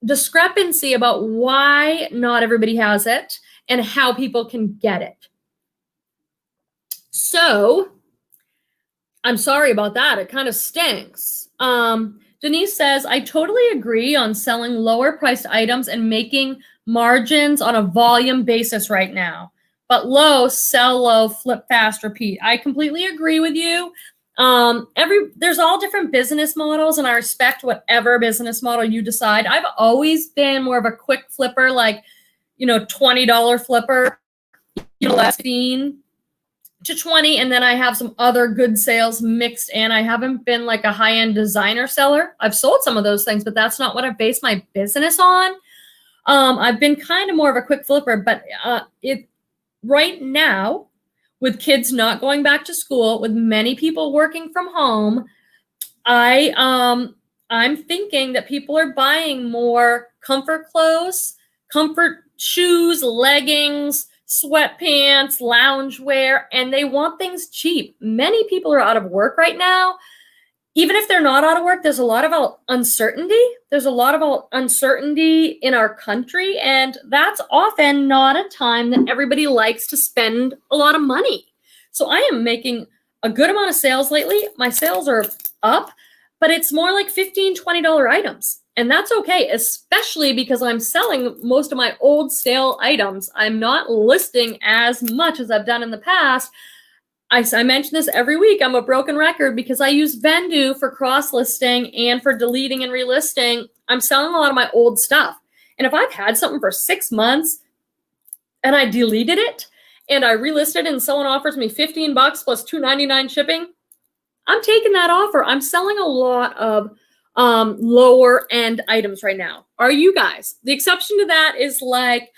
Speaker 1: discrepancy about why not everybody has it and how people can get it. So I'm sorry about that. It kind of stinks. Denise says, I totally agree on selling lower priced items and making margins on a volume basis right now. But low, sell low, flip fast, repeat. I completely agree with you. There's all different business models, and I respect whatever business model you decide. I've always been more of a quick flipper, like, $20 flipper. less 15 to 20, and then I have some other good sales mixed in. I haven't been like a high-end designer seller. I've sold some of those things, but that's not what I've based my business on. I've been kind of more of a quick flipper, but right now, with kids not going back to school, with many people working from home, I'm thinking that people are buying more comfort clothes, comfort shoes, leggings, sweatpants, loungewear, and they want things cheap. Many people are out of work right now. Even if they're not out of work, there's a lot of uncertainty. There's a lot of uncertainty in our country, and that's often not a time that everybody likes to spend a lot of money. So I am making a good amount of sales lately. My sales are up, but it's more like $15, $20 items. And that's okay, especially because I'm selling most of my old stale items. I'm not listing as much as I've done in the past. I mention this every week. I'm a broken record because I use Vendu for cross-listing and for deleting and relisting. I'm selling a lot of my old stuff. And if I've had something for 6 months and I deleted it and I relisted it and someone offers me $15 plus $2.99 shipping, I'm taking that offer. I'm selling a lot of lower end items right now. Are you guys? The exception to that is like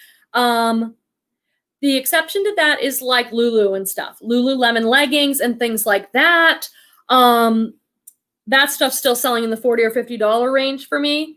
Speaker 1: Lulu and stuff, Lululemon leggings and things like that. That stuff's still selling in the $40 or $50 range for me.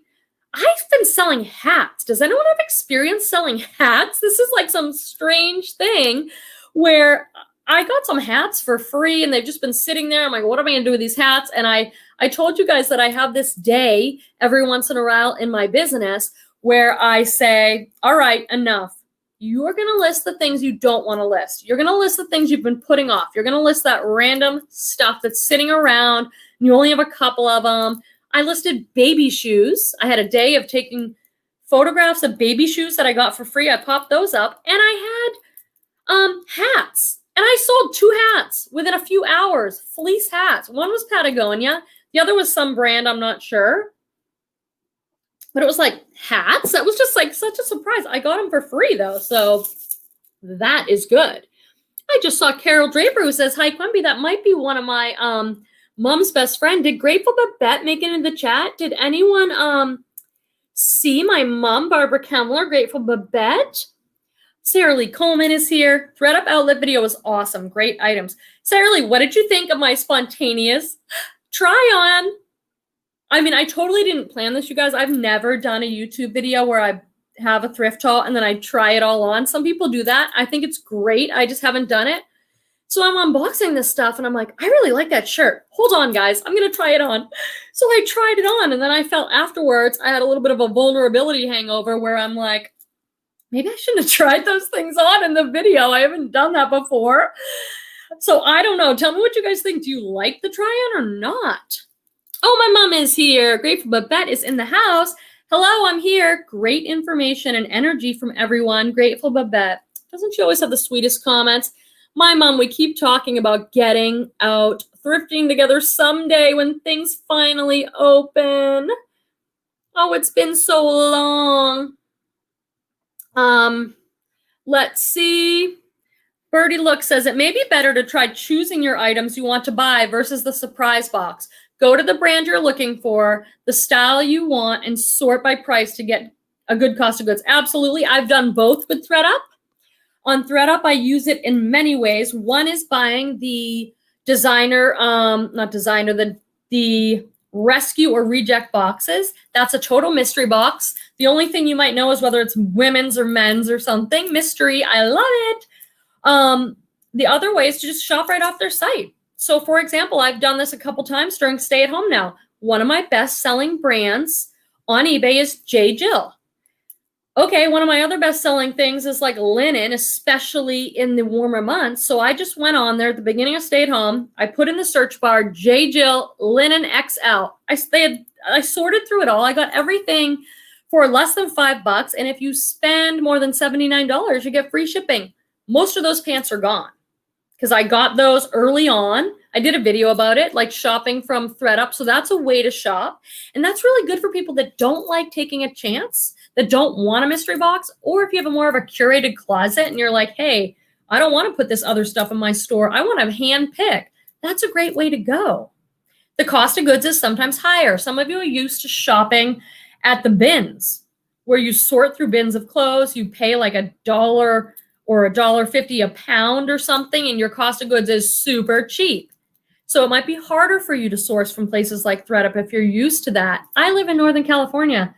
Speaker 1: I've been selling hats. Does anyone have experience selling hats? This is like some strange thing where I got some hats for free and they've just been sitting there. I'm like, what am I going to do with these hats? And I told you guys that I have this day every once in a while in my business where I say, all right, enough. You're going to list the things you don't want to list. You're going to list the things you've been putting off. You're going to list that random stuff that's sitting around and you only have a couple of them. I listed baby shoes. I had a day of taking photographs of baby shoes that I got for free. I popped those up, and I had hats. And I sold 2 hats within a few hours, fleece hats. One was Patagonia. The other was some brand, I'm not sure. But it was like hats. That was just like such a surprise. I got them for free though, so that is good. I just saw Carol Draper who says, hi, Quimby. That might be one of my mom's best friend. Did Grateful Babette make it in the chat? Did anyone see my mom, Barbara Kemmler, Grateful Babette? Sarah Lee Coleman is here. Thredup outlet video was awesome. Great items. Sarah Lee, what did you think of my spontaneous try on? I mean, I totally didn't plan this, you guys. I've never done a YouTube video where I have a thrift haul and then I try it all on. Some people do that. I think it's great. I just haven't done it. So I'm unboxing this stuff and I'm like, I really like that shirt. Hold on, guys. I'm going to try it on. So I tried it on and then I felt afterwards I had a little bit of a vulnerability hangover where I'm like, maybe I shouldn't have tried those things on in the video. I haven't done that before. So I don't know. Tell me what you gues think. Do you like the try-on or not? Oh, my mom is here. Grateful Babette is in the house. Hello, I'm here. Great information and energy from everyone. Grateful Babette. Doesn't she always have the sweetest comments? My mom, we keep talking about getting out, thrifting together someday when things finally open. Oh, it's been so long. Let's see. Birdie Look says it may be better to try choosing your items you want to buy versus the surprise box. Go to the brand you're looking for, the style you want, and sort by price to get a good cost of goods. Absolutely. I've done both with Thredup. On Thredup, I use it in many ways. One is buying the designer, the rescue or reject boxes. That's a total mystery box. The only thing you might know is whether it's women's or men's or something. Mystery. I love it. The other way is to just shop right off their site. So, for example, I've done this a couple times during stay at home now. One of my best-selling brands on eBay is J. Jill. Okay, one of my other best-selling things is like linen, especially in the warmer months. So I just went on there at the beginning of stay at home. I put in the search bar, J. Jill Linen XL. I sorted through it all. I got everything for less than $5. And if you spend more than $79, you get free shipping. Most of those pants are gone because I got those early on. I did a video about it, like shopping from Thredup. So that's a way to shop. And that's really good for people that don't like taking a chance, that don't want a mystery box, or if you have a more of a curated closet and you're like, hey, I don't want to put this other stuff in my store. I want to hand pick. That's a great way to go. The cost of goods is sometimes higher. Some of you are used to shopping at the bins where you sort through bins of clothes. You pay like $1 or $1.50 a pound or something, and your cost of goods is super cheap. So it might be harder for you to source from places like Thredup if you're used to that. I live in Northern California.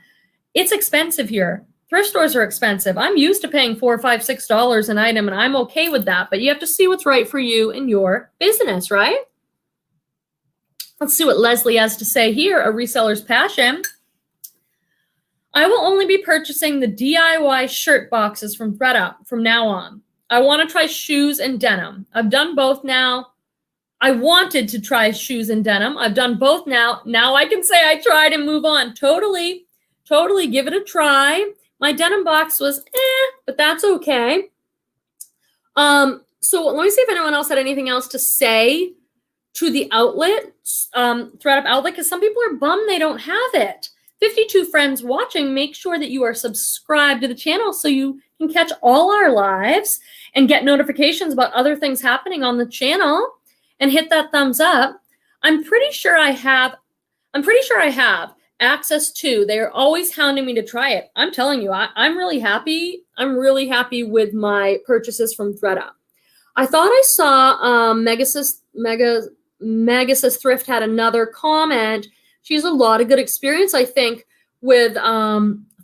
Speaker 1: It's expensive here. Thrift stores are expensive. I'm used to paying $4, $5, $6 an item, and I'm okay with that. But you have to see what's right for you and your business, right? Let's see what Leslie has to say here, a reseller's passion. I will only be purchasing the DIY shirt boxes from Thredup from now on. I want to try shoes and denim. I've done both now. I wanted to try shoes and denim. I've done both now. Now I can say I tried and move on. Totally give it a try. My denim box was but that's okay. So let me see if anyone else had anything else to say to the outlet, Thredup outlet, because some people are bummed they don't have it. 52 friends watching, make sure that you are subscribed to the channel so you can catch all our lives and get notifications about other things happening on the channel, and hit that thumbs up. I'm pretty sure I have access to. They're always hounding me to try it. I'm telling you, I'm really happy. I'm really happy with my purchases from Thredup. I thought I saw Megasis Thrift had another comment. She has a lot of good experience, I think, with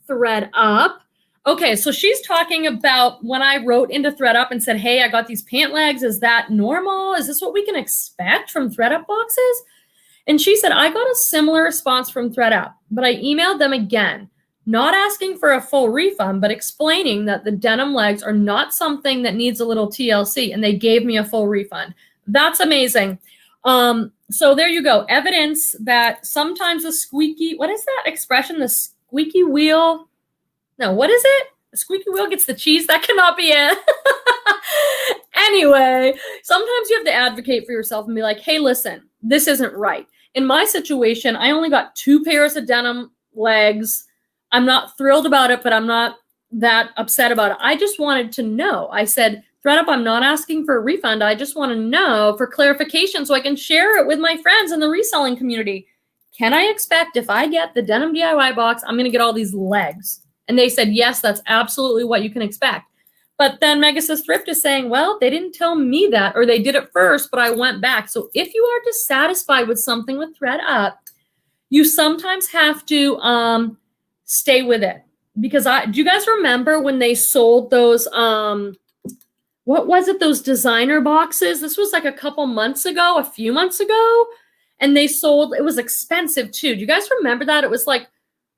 Speaker 1: Thredup. Okay, so she's talking about when I wrote into Thredup and said, hey, I got these pant legs. Is that normal? Is this what we can expect from Thredup boxes? And she said, I got a similar response from Thredup, but I emailed them again, not asking for a full refund, but explaining that the denim legs are not something that needs a little TLC, and they gave me a full refund. That's amazing. So there you go. Evidence that sometimes the squeaky, what is that expression? The squeaky wheel? No, what is it? The squeaky wheel gets the cheese. That cannot be it. Anyway, sometimes you have to advocate for yourself and be like, hey, listen, this isn't right. In my situation, I only got 2 pairs of denim legs. I'm not thrilled about it, but I'm not that upset about it. I just wanted to know. I said, Thredup, I'm not asking for a refund. I just want to know for clarification so I can share it with my friends in the reselling community. Can I expect if I get the denim DIY box, I'm going to get all these legs? And they said, yes, that's absolutely what you can expect. But then Megasis Thrift is saying, well, they didn't tell me that, or they did it first, but I went back. So if you are dissatisfied with something with Thredup, you sometimes have to stay with it. Because do you guys remember when they sold those, what was it, those designer boxes? This was like a few months ago. And they sold, it was expensive too. Do you guys remember that? It was like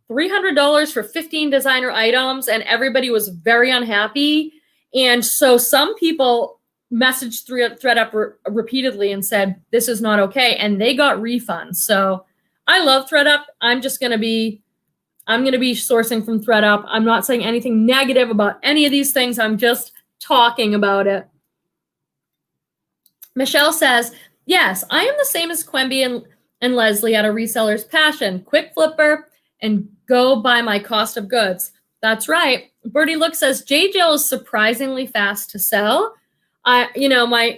Speaker 1: $300 for 15 designer items, and everybody was very unhappy. And so some people messaged Thredup repeatedly and said, this is not okay. And they got refunds. So I love Thredup. I'm going to be sourcing from Thredup. I'm not saying anything negative about any of these things. I'm just talking about it. Michelle says, yes, I am the same as Quemby and Leslie at a reseller's passion. Quick flipper and go by my cost of goods. That's right. Birdie Look says, J.Jill is surprisingly fast to sell. Have you guys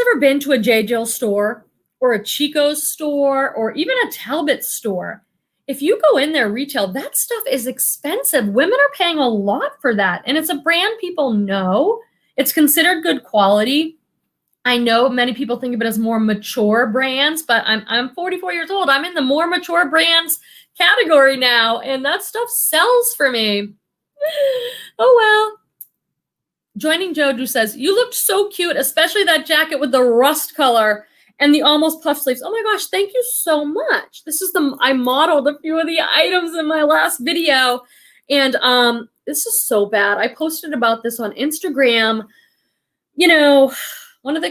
Speaker 1: ever been to a J.Jill store or a Chico's store or even a Talbot store? If you go in there retail, that stuff is expensive. Women are paying a lot for that. And it's a brand people know. It's considered good quality. I know many people think of it as more mature brands, but I'm 44 years old. I'm in the more mature brands category now, and that stuff sells for me. Oh, well. Joining Joju says, you looked so cute, especially that jacket with the rust color and the almost puff sleeves. Oh my gosh, thank you so much. I modeled a few of the items in my last video, and this is so bad. I posted about this on Instagram. You know, one of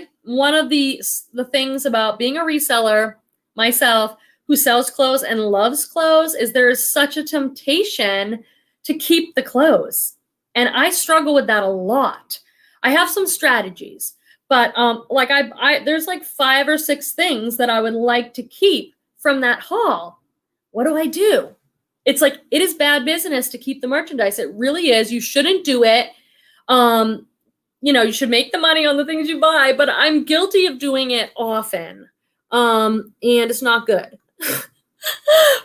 Speaker 1: the things about being a reseller myself who sells clothes and loves clothes is there is such a temptation to keep the clothes. And I struggle with that a lot. I have some strategies, but there's like 5 or 6 things that I would like to keep from that haul. What do I do? It's like, it is bad business to keep the merchandise. It really is. You shouldn't do it. you should make the money on the things you buy, but I'm guilty of doing it often. And it's not good.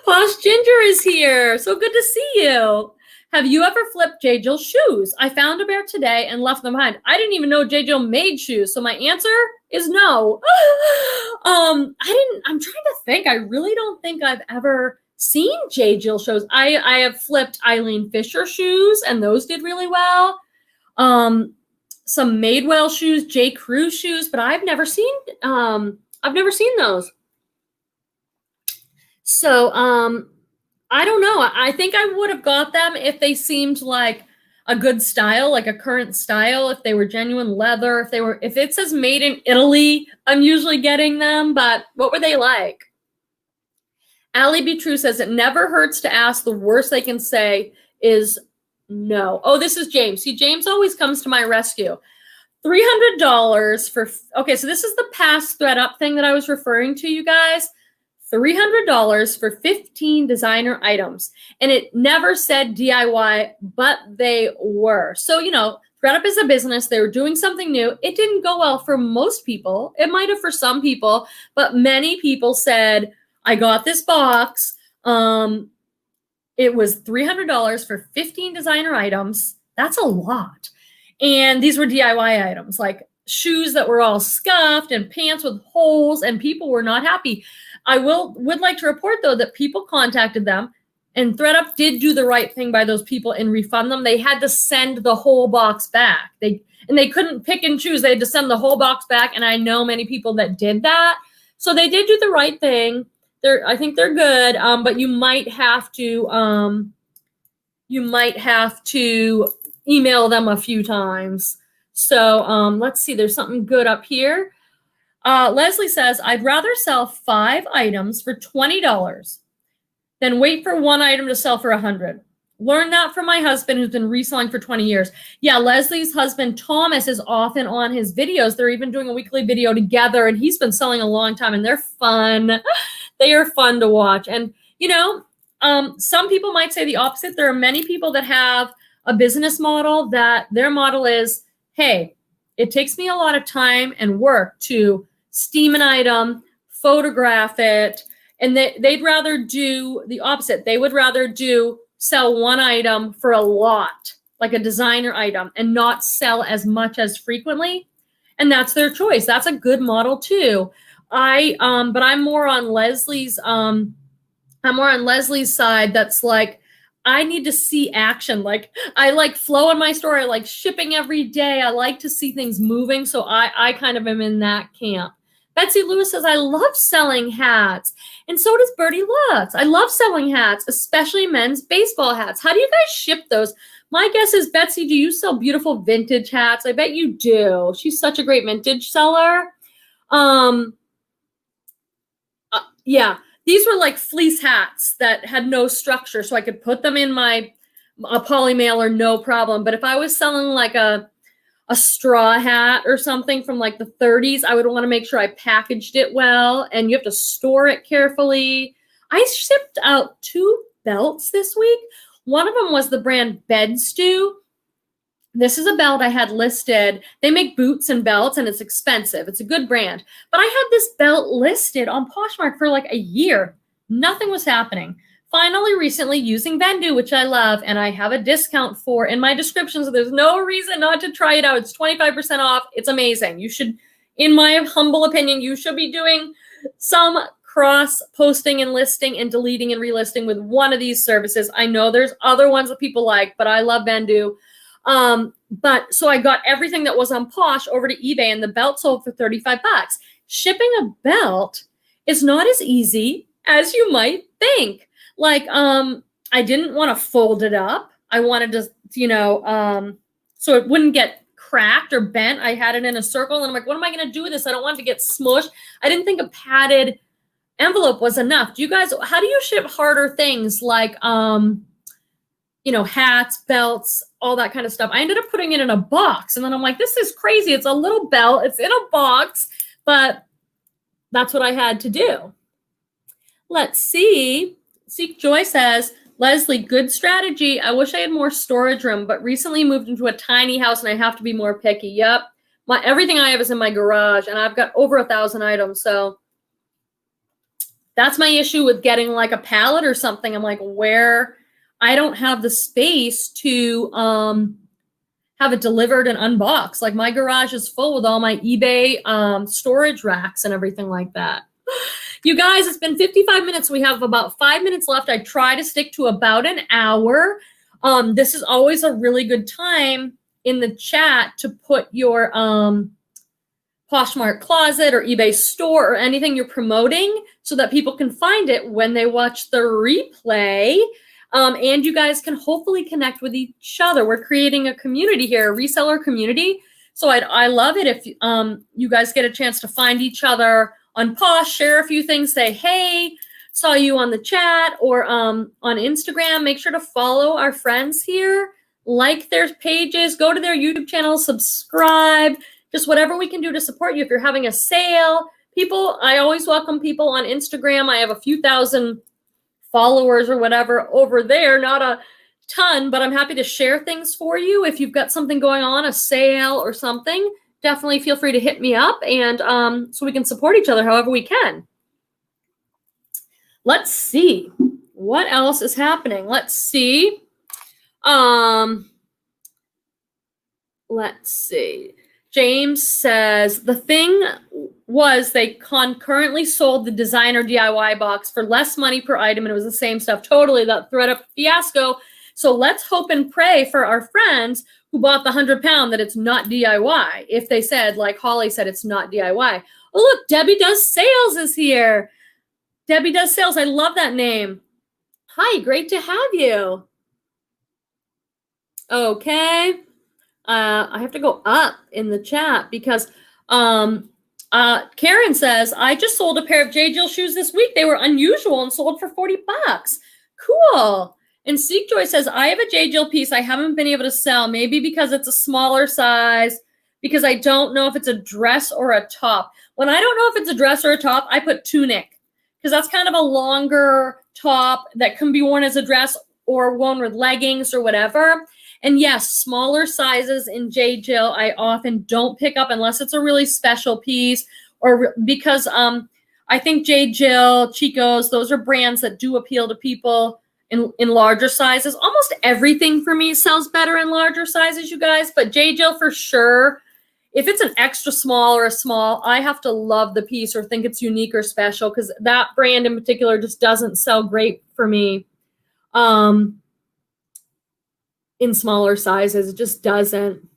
Speaker 1: Posh Ginger is here. So good to see you. Have you ever flipped J. Jill's shoes? I found a pair today and left them behind. I didn't even know J. Jill made shoes. So my answer is no. I'm trying to think. I really don't think I've ever seen J. Jill shows. I have flipped Eileen Fisher shoes and those did really well. Some Madewell shoes, J. Crew shoes, but I've never seen those. So, I don't know. I think I would have got them if they seemed like a good style, like a current style, if they were genuine leather, if it says made in Italy, I'm usually getting them, but what were they like? Allie B. True says it never hurts to ask. The worst they can say is no. Oh, this is James. See, James always comes to my rescue. $300 for, okay, so this is the past Thredup thing that I was referring to, you guys. $300 for 15 designer items. And it never said DIY, but they were. So, Thredup is a business. They were doing something new. It didn't go well for most people. It might have for some people, but many people said, I got this box. It was $300 for 15 designer items. That's a lot. And these were DIY items, like shoes that were all scuffed and pants with holes, and people were not happy. I would like to report, though, that people contacted them, and Thredup did do the right thing by those people and refund them. They had to send the whole box back. They couldn't pick and choose. They had to send the whole box back, and I know many people that did that. So they did do the right thing. I think they're good, but you might have to email them a few times. So let's see. There's something good up here. Leslie says, I'd rather sell 5 items for $20 than wait for one item to sell for $100. Learned that from my husband, who's been reselling for 20 years. Yeah, Leslie's husband, Thomas, is often on his videos. They're even doing a weekly video together, and he's been selling a long time, and they're fun. They are fun to watch. And, some people might say the opposite. There are many people that have a business model that their model is, hey, it takes me a lot of time and work to steam an item, photograph it, and they'd rather do the opposite. They would rather sell one item for a lot, like a designer item, and not sell as much as frequently. And that's their choice. That's a good model too. But I'm more on Leslie's side. That's like, I need to see action. Like, I like flow in my store. I like shipping every day. I like to see things moving. So I kind of am in that camp. Betsy Lewis says, I love selling hats. And so does Birdie Lots. I love selling hats, especially men's baseball hats. How do you guys ship those? My guess is, Betsy, do you sell beautiful vintage hats? I bet you do. She's such a great vintage seller. Yeah. These were like fleece hats that had no structure, so I could put them in a poly mailer, no problem. But if I was selling like a straw hat or something from like the 30s, I would want to make sure I packaged it well, and you have to store it carefully. I shipped out 2 belts this week. One of them was the brand Bed Stew. This is a belt I had listed. They make boots and belts, and it's expensive. It's a good brand. But I had this belt listed on Poshmark for like a year. Nothing was happening. Finally, recently, using Vendu, which I love, and I have a discount for in my description, so there's no reason not to try it out. It's 25% off. It's amazing. You should, in my humble opinion, you should be doing some cross-posting and listing and deleting and relisting with one of these services. I know there's other ones that people like, but I love Vendu. But so I got everything that was on Posh over to eBay, and the belt sold for $35. Shipping a belt is not as easy as you might think. Like, I didn't want to fold it up. I wanted to, so it wouldn't get cracked or bent. I had it in a circle, and I'm like, what am I going to do with this? I don't want it to get smushed. I didn't think a padded envelope was enough. How do you ship harder things like, hats, belts, all that kind of stuff? I ended up putting it in a box, and then I'm like, this is crazy. It's a little belt. It's in a box, but that's what I had to do. Let's see. Seek Joy says, Leslie, good strategy. I wish I had more storage room, but recently moved into a tiny house and I have to be more picky. Yep. Everything I have is in my garage and I've got over 1,000 items. So that's my issue with getting like a pallet or something. I'm like, where I don't have the space to have it delivered and unboxed. Like my garage is full with all my eBay storage racks and everything like that. You guys, it's been 55 minutes. We have about 5 minutes left. I try to stick to about an hour. This is always a really good time in the chat to put your Poshmark closet or eBay store or anything you're promoting so that people can find it when they watch the replay. And you guys can hopefully connect with each other. We're creating a community here, a reseller community. So I love it if you guys get a chance to find each other on Posh, share a few things, say, hey, saw you on the chat, or on Instagram. Make sure to follow our friends here, like their pages, go to their YouTube channel, subscribe, just whatever we can do to support you. If you're having a sale, people, I always welcome people on Instagram. I have a few thousand followers or whatever over there, not a ton, but I'm happy to share things for you. If you've got something going on, a sale or something, definitely feel free to hit me up, and so we can support each other however we can. Let's see what else is happening. Let's see. Let's see. James says, the thing was they concurrently sold the designer DIY box for less money per item, and it was the same stuff. Totally, that Thredup fiasco. So let's hope and pray for our friends who bought the 100-pound that it's not DIY. If they said, like Holly said, it's not DIY. Oh, look, Debbie Does Sales is here. Debbie Does Sales. I love that name. Hi, great to have you. Okay. I have to go up in the chat because Karen says, I just sold a pair of J. Jill shoes this week. They were unusual and sold for $40. Cool. And Seek Joy says, I have a J. Jill piece I haven't been able to sell, maybe because it's a smaller size, because I don't know if it's a dress or a top. When I don't know if it's a dress or a top, I put tunic, because that's kind of a longer top that can be worn as a dress or worn with leggings or whatever. And yes, smaller sizes in J. Jill, I often don't pick up unless it's a really special piece, or because I think J. Jill, Chico's, those are brands that do appeal to people in larger sizes. Almost everything for me sells better in larger sizes, you guys, but J. Jill for sure. If it's an extra small or a small, I have to love the piece or think it's unique or special, because that brand in particular just doesn't sell great for me in smaller sizes. It just doesn't.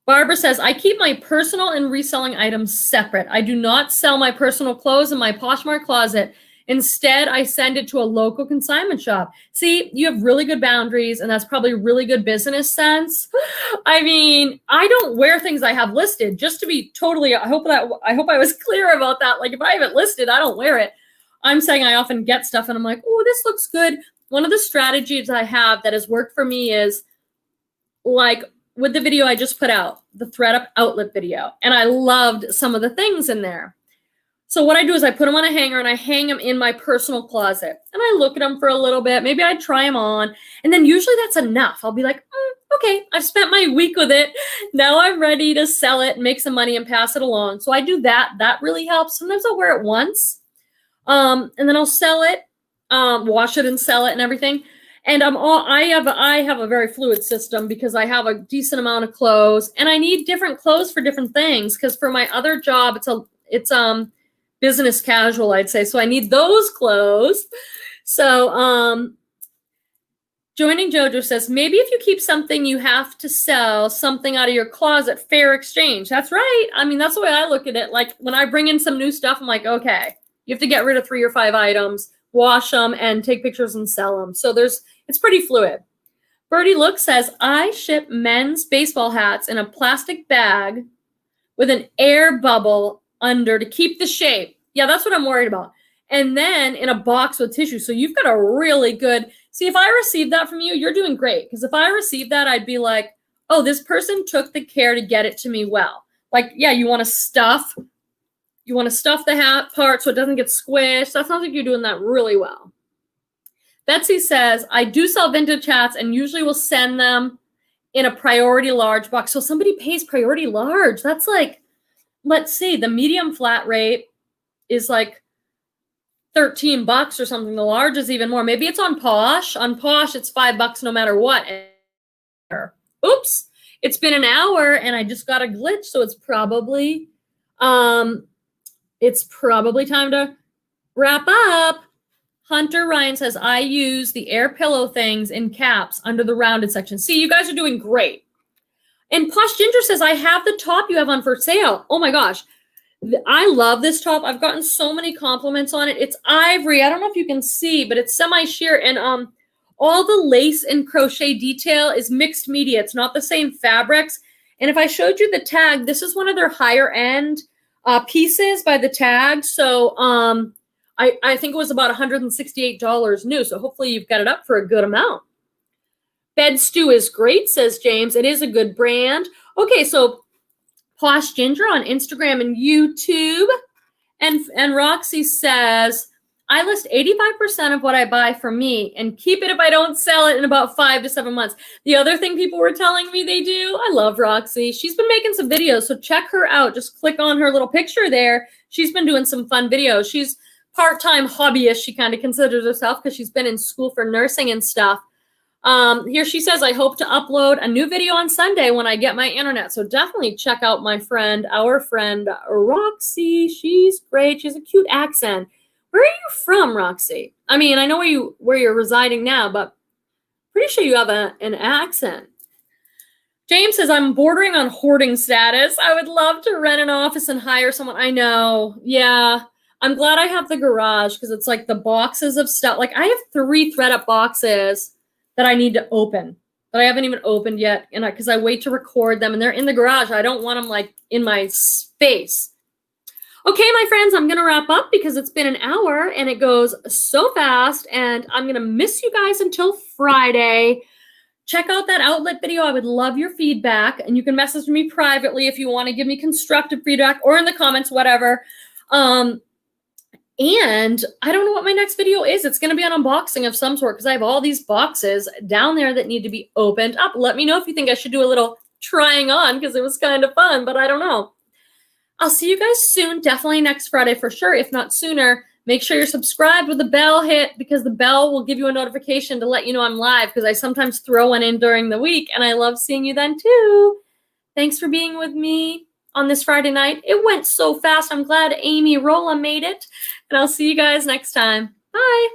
Speaker 1: Barbara says, I keep my personal and reselling items separate. I do not sell my personal clothes in my Poshmark closet. Instead, I send it to a local consignment shop. See, you have really good boundaries, and that's probably really good business sense. I mean, I don't wear things I have listed, just to be totally, I hope I was clear about that. Like, if I have it listed, I don't wear it. I'm saying I often get stuff and I'm like, oh, this looks good. One of the strategies I have that has worked for me is, like with the video I just put out, the Thredup outlet video, and I loved some of the things in there. So what I do is I put them on a hanger and I hang them in my personal closet, and I look at them for a little bit. Maybe I try them on, and then usually that's enough. I'll be like, okay, I've spent my week with it. Now I'm ready to sell it, make some money, and pass it along. So I do that. That really helps. Sometimes I'll wear it once, and then I'll sell it, wash it and sell it and everything. And I have a very fluid system because I have a decent amount of clothes, and I need different clothes for different things. Because for my other job, it's business casual, I'd say. So I need those clothes. So Joining Jojo says, maybe if you keep something you have to sell, something out of your closet, fair exchange. That's right. I mean, that's the way I look at it. Like when I bring in some new stuff, I'm like, okay, you have to get rid of 3 or 5 items, wash them, and take pictures and sell them. So it's pretty fluid. Birdie Look says, I ship men's baseball hats in a plastic bag with an air bubble under to keep the shape. Yeah, that's what I'm worried about. And then in a box with tissue. So you've got a really good, see, if I received that from you, you're doing great. Because if I received that, I'd be like, oh, this person took the care to get it to me well. Like, yeah, you want to stuff the hat part so it doesn't get squished. That sounds like you're doing that really well. Betsy says, I do sell vintage hats and usually will send them in a priority large box. So somebody pays priority large. That's like, let's see, the medium flat rate is like $13 or something. The large is even more. Maybe it's on Posh. On Posh, it's $5 no matter what. Oops, it's been an hour and I just got a glitch. So it's probably time to wrap up. Hunter Ryan says, I use the air pillow things in caps under the rounded section. See, you guys are doing great. And Posh Ginger says, I have the top you have on for sale. Oh my gosh. I love this top. I've gotten so many compliments on it. It's ivory. I don't know if you can see, but it's semi-sheer. And all the lace and crochet detail is mixed media. It's not the same fabrics. And if I showed you the tag, this is one of their higher end pieces by the tag. So I think it was about $168 new. So hopefully you've got it up for a good amount. Bed Stew is great, says James. It is a good brand. Okay, so Posh Ginger on Instagram and YouTube. And Roxy says, I list 85% of what I buy for me and keep it if I don't sell it in about 5 to 7 months. The other thing people were telling me they do, I love Roxy. She's been making some videos, so check her out. Just click on her little picture there. She's been doing some fun videos. She's part-time hobbyist, she kind of considers herself, because she's been in school for nursing and stuff. Here she says, I hope to upload a new video on Sunday when I get my internet. So definitely check out our friend, Roxy. She's great. She has a cute accent. Where are you from, Roxy? I mean, I know where you're residing now, but pretty sure you have an accent. James says, I'm bordering on hoarding status. I would love to rent an office and hire someone. I know. Yeah. I'm glad I have the garage because it's like the boxes of stuff. Like I have 3 Thredup boxes that I need to open that I haven't even opened yet. And because I wait to record them and they're in the garage. I don't want them like in my space. Okay, my friends, I'm going to wrap up because it's been an hour and it goes so fast and I'm going to miss you guys until Friday. Check out that outlet video. I would love your feedback and you can message me privately if you want to give me constructive feedback or in the comments, whatever. And I don't know what my next video is. It's going to be an unboxing of some sort because I have all these boxes down there that need to be opened up. Let me know if you think I should do a little trying on because it was kind of fun, but I don't know. I'll see you guys soon. Definitely next Friday for sure, if not sooner. Make sure you're subscribed with the bell hit because the bell will give you a notification to let you know I'm live because I sometimes throw one in during the week and I love seeing you then too. Thanks for being with me on this Friday night. It went so fast. I'm glad Amy Rolla made it. And I'll see you guys next time. Bye.